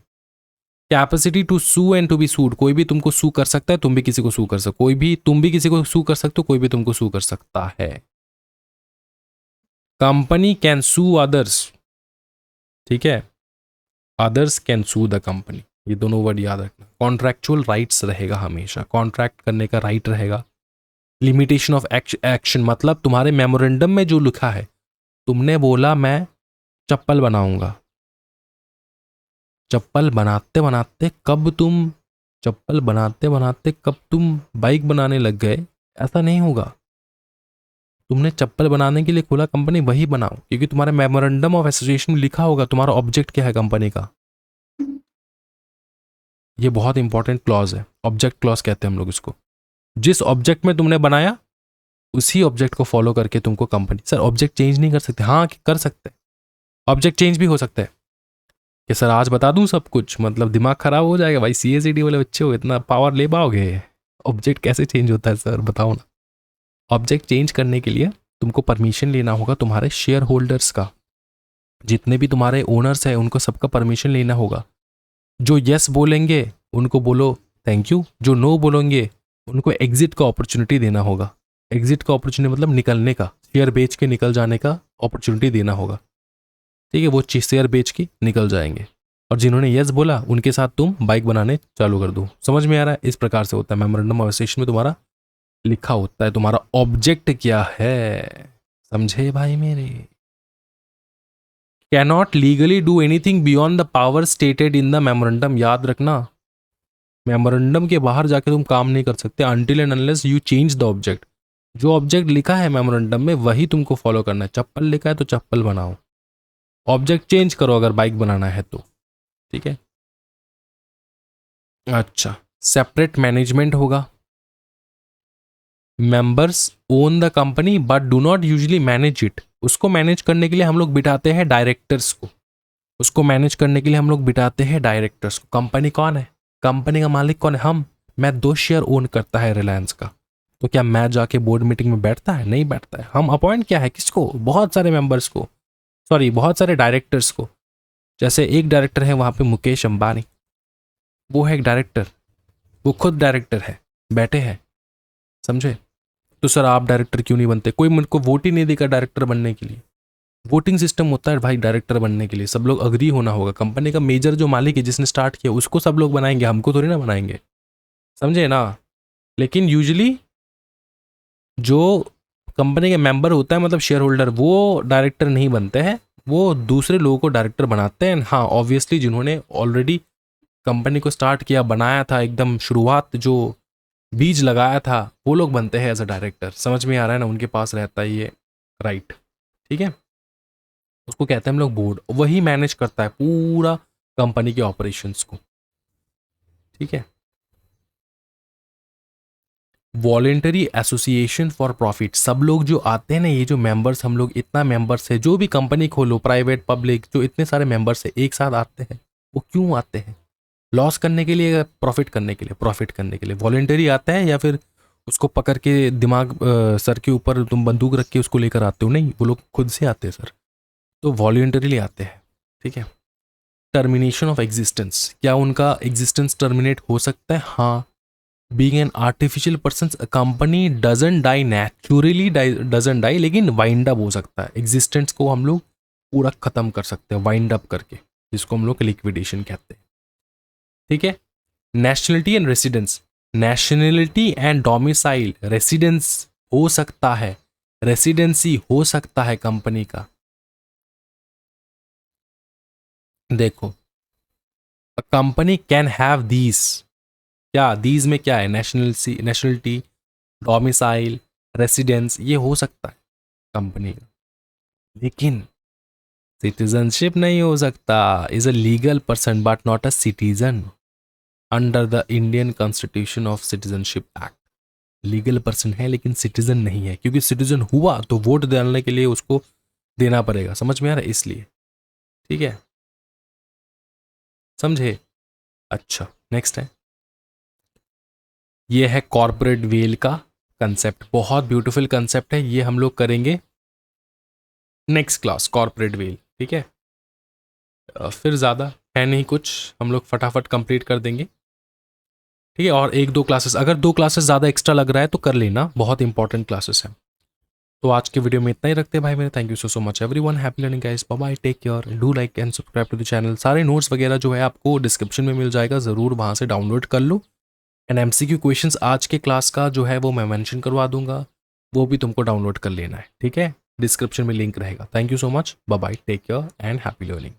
Capacity to sue and to be sued, कोई भी तुमको सू कर सकता है, तुम भी किसी को सू कर सकते हो, कोई भी तुम भी किसी को सू कर सकते हो, कोई भी तुमको सू कर सकता है। कंपनी कैन सू अदर्स, ठीक है, others can sue the company, ये दोनों वर्ड याद रखना। कॉन्ट्रैक्चुअल राइट्स रहेगा हमेशा, कॉन्ट्रैक्ट करने का राइट रहेगा। लिमिटेशन ऑफ एक्शन मतलब तुम्हारे मेमोरेंडम में जो लिखा है, तुमने बोला मैं चप्पल बनाऊंगा, चप्पल बनाते बनाते कब तुम चप्पल बनाते बनाते कब तुम बाइक बनाने लग गए, ऐसा नहीं होगा। तुमने चप्पल बनाने के लिए खोला कंपनी, वही बनाओ, क्योंकि तुम्हारे मेमोरेंडम ऑफ एसोसिएशन में लिखा होगा तुम्हारा ऑब्जेक्ट क्या है कंपनी का। ये बहुत इंपॉर्टेंट क्लॉज है, ऑब्जेक्ट क्लॉज कहते हैं हम लोग इसको। जिस ऑब्जेक्ट में तुमने बनाया उसी ऑब्जेक्ट को फॉलो करके तुमको कंपनी, सर ऑब्जेक्ट चेंज नहीं कर सकते, हाँ कर सकते, ऑब्जेक्ट चेंज भी हो सकता है कि सर आज बता दूं सब कुछ, मतलब दिमाग खराब हो जाएगा भाई, सीएसईडी वाले बच्चे हो, इतना पावर ले पाओगे? ऑब्जेक्ट कैसे चेंज होता है सर, बताओ ना। ऑब्जेक्ट चेंज करने के लिए तुमको परमिशन लेना होगा तुम्हारे शेयर होल्डर्स का, जितने भी तुम्हारे ओनर्स हैं उनको सबका परमिशन लेना होगा। जो यस बोलेंगे उनको बोलो थैंक यू, जो नो बोलेंगे उनको एग्जिट का अपॉर्चुनिटी देना होगा। एग्जिट का अपॉर्चुनिटी मतलब निकलने का, शेयर बेच के निकल जाने का अपॉर्चुनिटी देना होगा, ठीक है, वो शेयर बेच के निकल जाएंगे। और जिन्होंने यस बोला उनके साथ तुम बाइक बनाने चालू कर दो, समझ में आ रहा है? इस प्रकार से होता है, मेमोरेंडम ऑफ एसोसिएशन में तुम्हारा लिखा होता है तुम्हारा ऑब्जेक्ट क्या है, समझे भाई मेरे। Cannot legally do anything beyond the power stated in the memorandum, याद रखना मेमोरेंडम के बाहर जाके तुम काम नहीं कर सकते until and unless you change the object. जो ऑब्जेक्ट लिखा है मेमोरेंडम में वही तुमको फॉलो करना है। चप्पल लिखा है तो चप्पल बनाओ, ऑब्जेक्ट चेंज करो अगर बाइक बनाना है तो, ठीक है। अच्छा, सेपरेट मैनेजमेंट होगा, members own the company but do not usually manage it. उसको मैनेज करने के लिए हम लोग बिठाते हैं डायरेक्टर्स को, उसको मैनेज करने के लिए हम लोग बिठाते हैं डायरेक्टर्स को। कंपनी कौन है, कंपनी का मालिक कौन है? हम। मैं 2 शेयर ओन करता है रिलायंस का, तो क्या मैं जाके बोर्ड मीटिंग में बैठता है? नहीं बैठता है। हम अपॉइंट क्या है किसको? बहुत सारे मेंबर्स को, सॉरी बहुत सारे डायरेक्टर्स को। जैसे एक डायरेक्टर है वहां पे मुकेश अंबानी, वो है एक डायरेक्टर, वो खुद डायरेक्टर है, बैठे हैं, समझे। तो सर आप डायरेक्टर क्यों नहीं बनते? कोई मुझको वोट ही नहीं देगा डायरेक्टर बनने के लिए। वोटिंग सिस्टम होता है भाई डायरेक्टर बनने के लिए, सब लोग अग्री होना होगा। कंपनी का मेजर जो मालिक है जिसने स्टार्ट किया उसको सब लोग बनाएंगे, हमको थोड़ी ना बनाएंगे, समझे ना। लेकिन यूजुअली जो कंपनी के मेंबर होता है, मतलब शेयर होल्डर, वो डायरेक्टर नहीं बनते हैं, वो दूसरे लोगों को डायरेक्टर बनाते हैं। हाँ ऑब्वियसली जिन्होंने ऑलरेडी कंपनी को स्टार्ट किया, बनाया था, एकदम शुरुआत जो बीज लगाया था, वो लोग बनते हैं एज अ डायरेक्टर। समझ में आ रहा है ना, उनके पास रहता है ये राइट। ठीक है, उसको कहते हैं हम लोग बोर्ड, वही मैनेज करता है पूरा कंपनी के ऑपरेशंस को। ठीक है, वॉलेंटरी एसोसिएशन फॉर प्रॉफिट, सब लोग जो आते हैं ना, ये जो मेंबर्स, हम लोग इतना मेंबर्स है, जो भी कंपनी खोलो, प्राइवेट पब्लिक, जो इतने सारे मेंबर्स है एक साथ आते हैं, वो क्यों आते हैं? लॉस करने के लिए, प्रॉफिट करने के लिए? प्रॉफिट करने के लिए वॉलेंटरी आते हैं, या फिर उसको पकड़ के दिमाग सर के ऊपर तुम बंदूक रख के उसको लेकर आते हो? नहीं, वो लोग खुद से आते हैं सर, तो वॉलेंटरीली आते हैं। ठीक है, टर्मिनेशन ऑफ एग्जिस्टेंस, क्या उनका एग्जिस्टेंस टर्मिनेट हो सकता है? हाँ, being an artificial person company doesn't die, naturally doesn't die, लेकिन वाइंड अप हो सकता है। एग्जिस्टेंस को हम लोग पूरा खत्म कर सकते हैं वाइंड अप करके, जिसको हम लोग लिक्विडेशन कहते हैं। ठीक है, nationality and residence, nationality and domicile, residence हो सकता है, रेसिडेंसी हो सकता है कंपनी का। देखो, कंपनी कैन हैव दीज, क्या दीज में क्या है? नेशनलिटी, डोमिसाइल, रेसिडेंस, ये हो सकता है कंपनी का, लेकिन सिटीजनशिप नहीं हो सकता। Is a legal person but not a citizen under the Indian constitution of citizenship act. Legal person है लेकिन सिटीजन नहीं है, क्योंकि सिटीजन हुआ तो वोट डालने के लिए उसको देना पड़ेगा। समझ में आ रहा है? इसलिए। ठीक है, समझे? अच्छा, नेक्स्ट है, ये है कॉर्पोरेट वेल का कंसेप्ट। बहुत ब्यूटीफुल कंसेप्ट है, ये हम लोग करेंगे नेक्स्ट क्लास, कॉर्पोरेट वेल। ठीक है, फिर ज़्यादा है नहीं कुछ, हम लोग फटाफट कंप्लीट कर देंगे। ठीक है, और एक दो क्लासेस, अगर दो क्लासेस ज़्यादा एक्स्ट्रा लग रहा है तो कर लेना, बहुत इंपॉर्टेंट क्लासेस हैं। तो आज के वीडियो में इतना ही रखते हैं भाई मेरे। Thank you so much everyone, happy learning guys, bye bye, take care, do like and subscribe to the channel. सारे नोट्स वगैरह जो है आपको डिस्क्रिप्शन में मिल जाएगा, ज़रूर वहाँ से डाउनलोड कर लो। एंड एमसीक्यू क्वेश्चंस आज के क्लास का जो है वो मैं मेंशन करवा दूंगा, वो भी तुमको डाउनलोड कर लेना है। ठीक है, डिस्क्रिप्शन में लिंक रहेगा। Thank you so much, bye bye, take care and happy learning.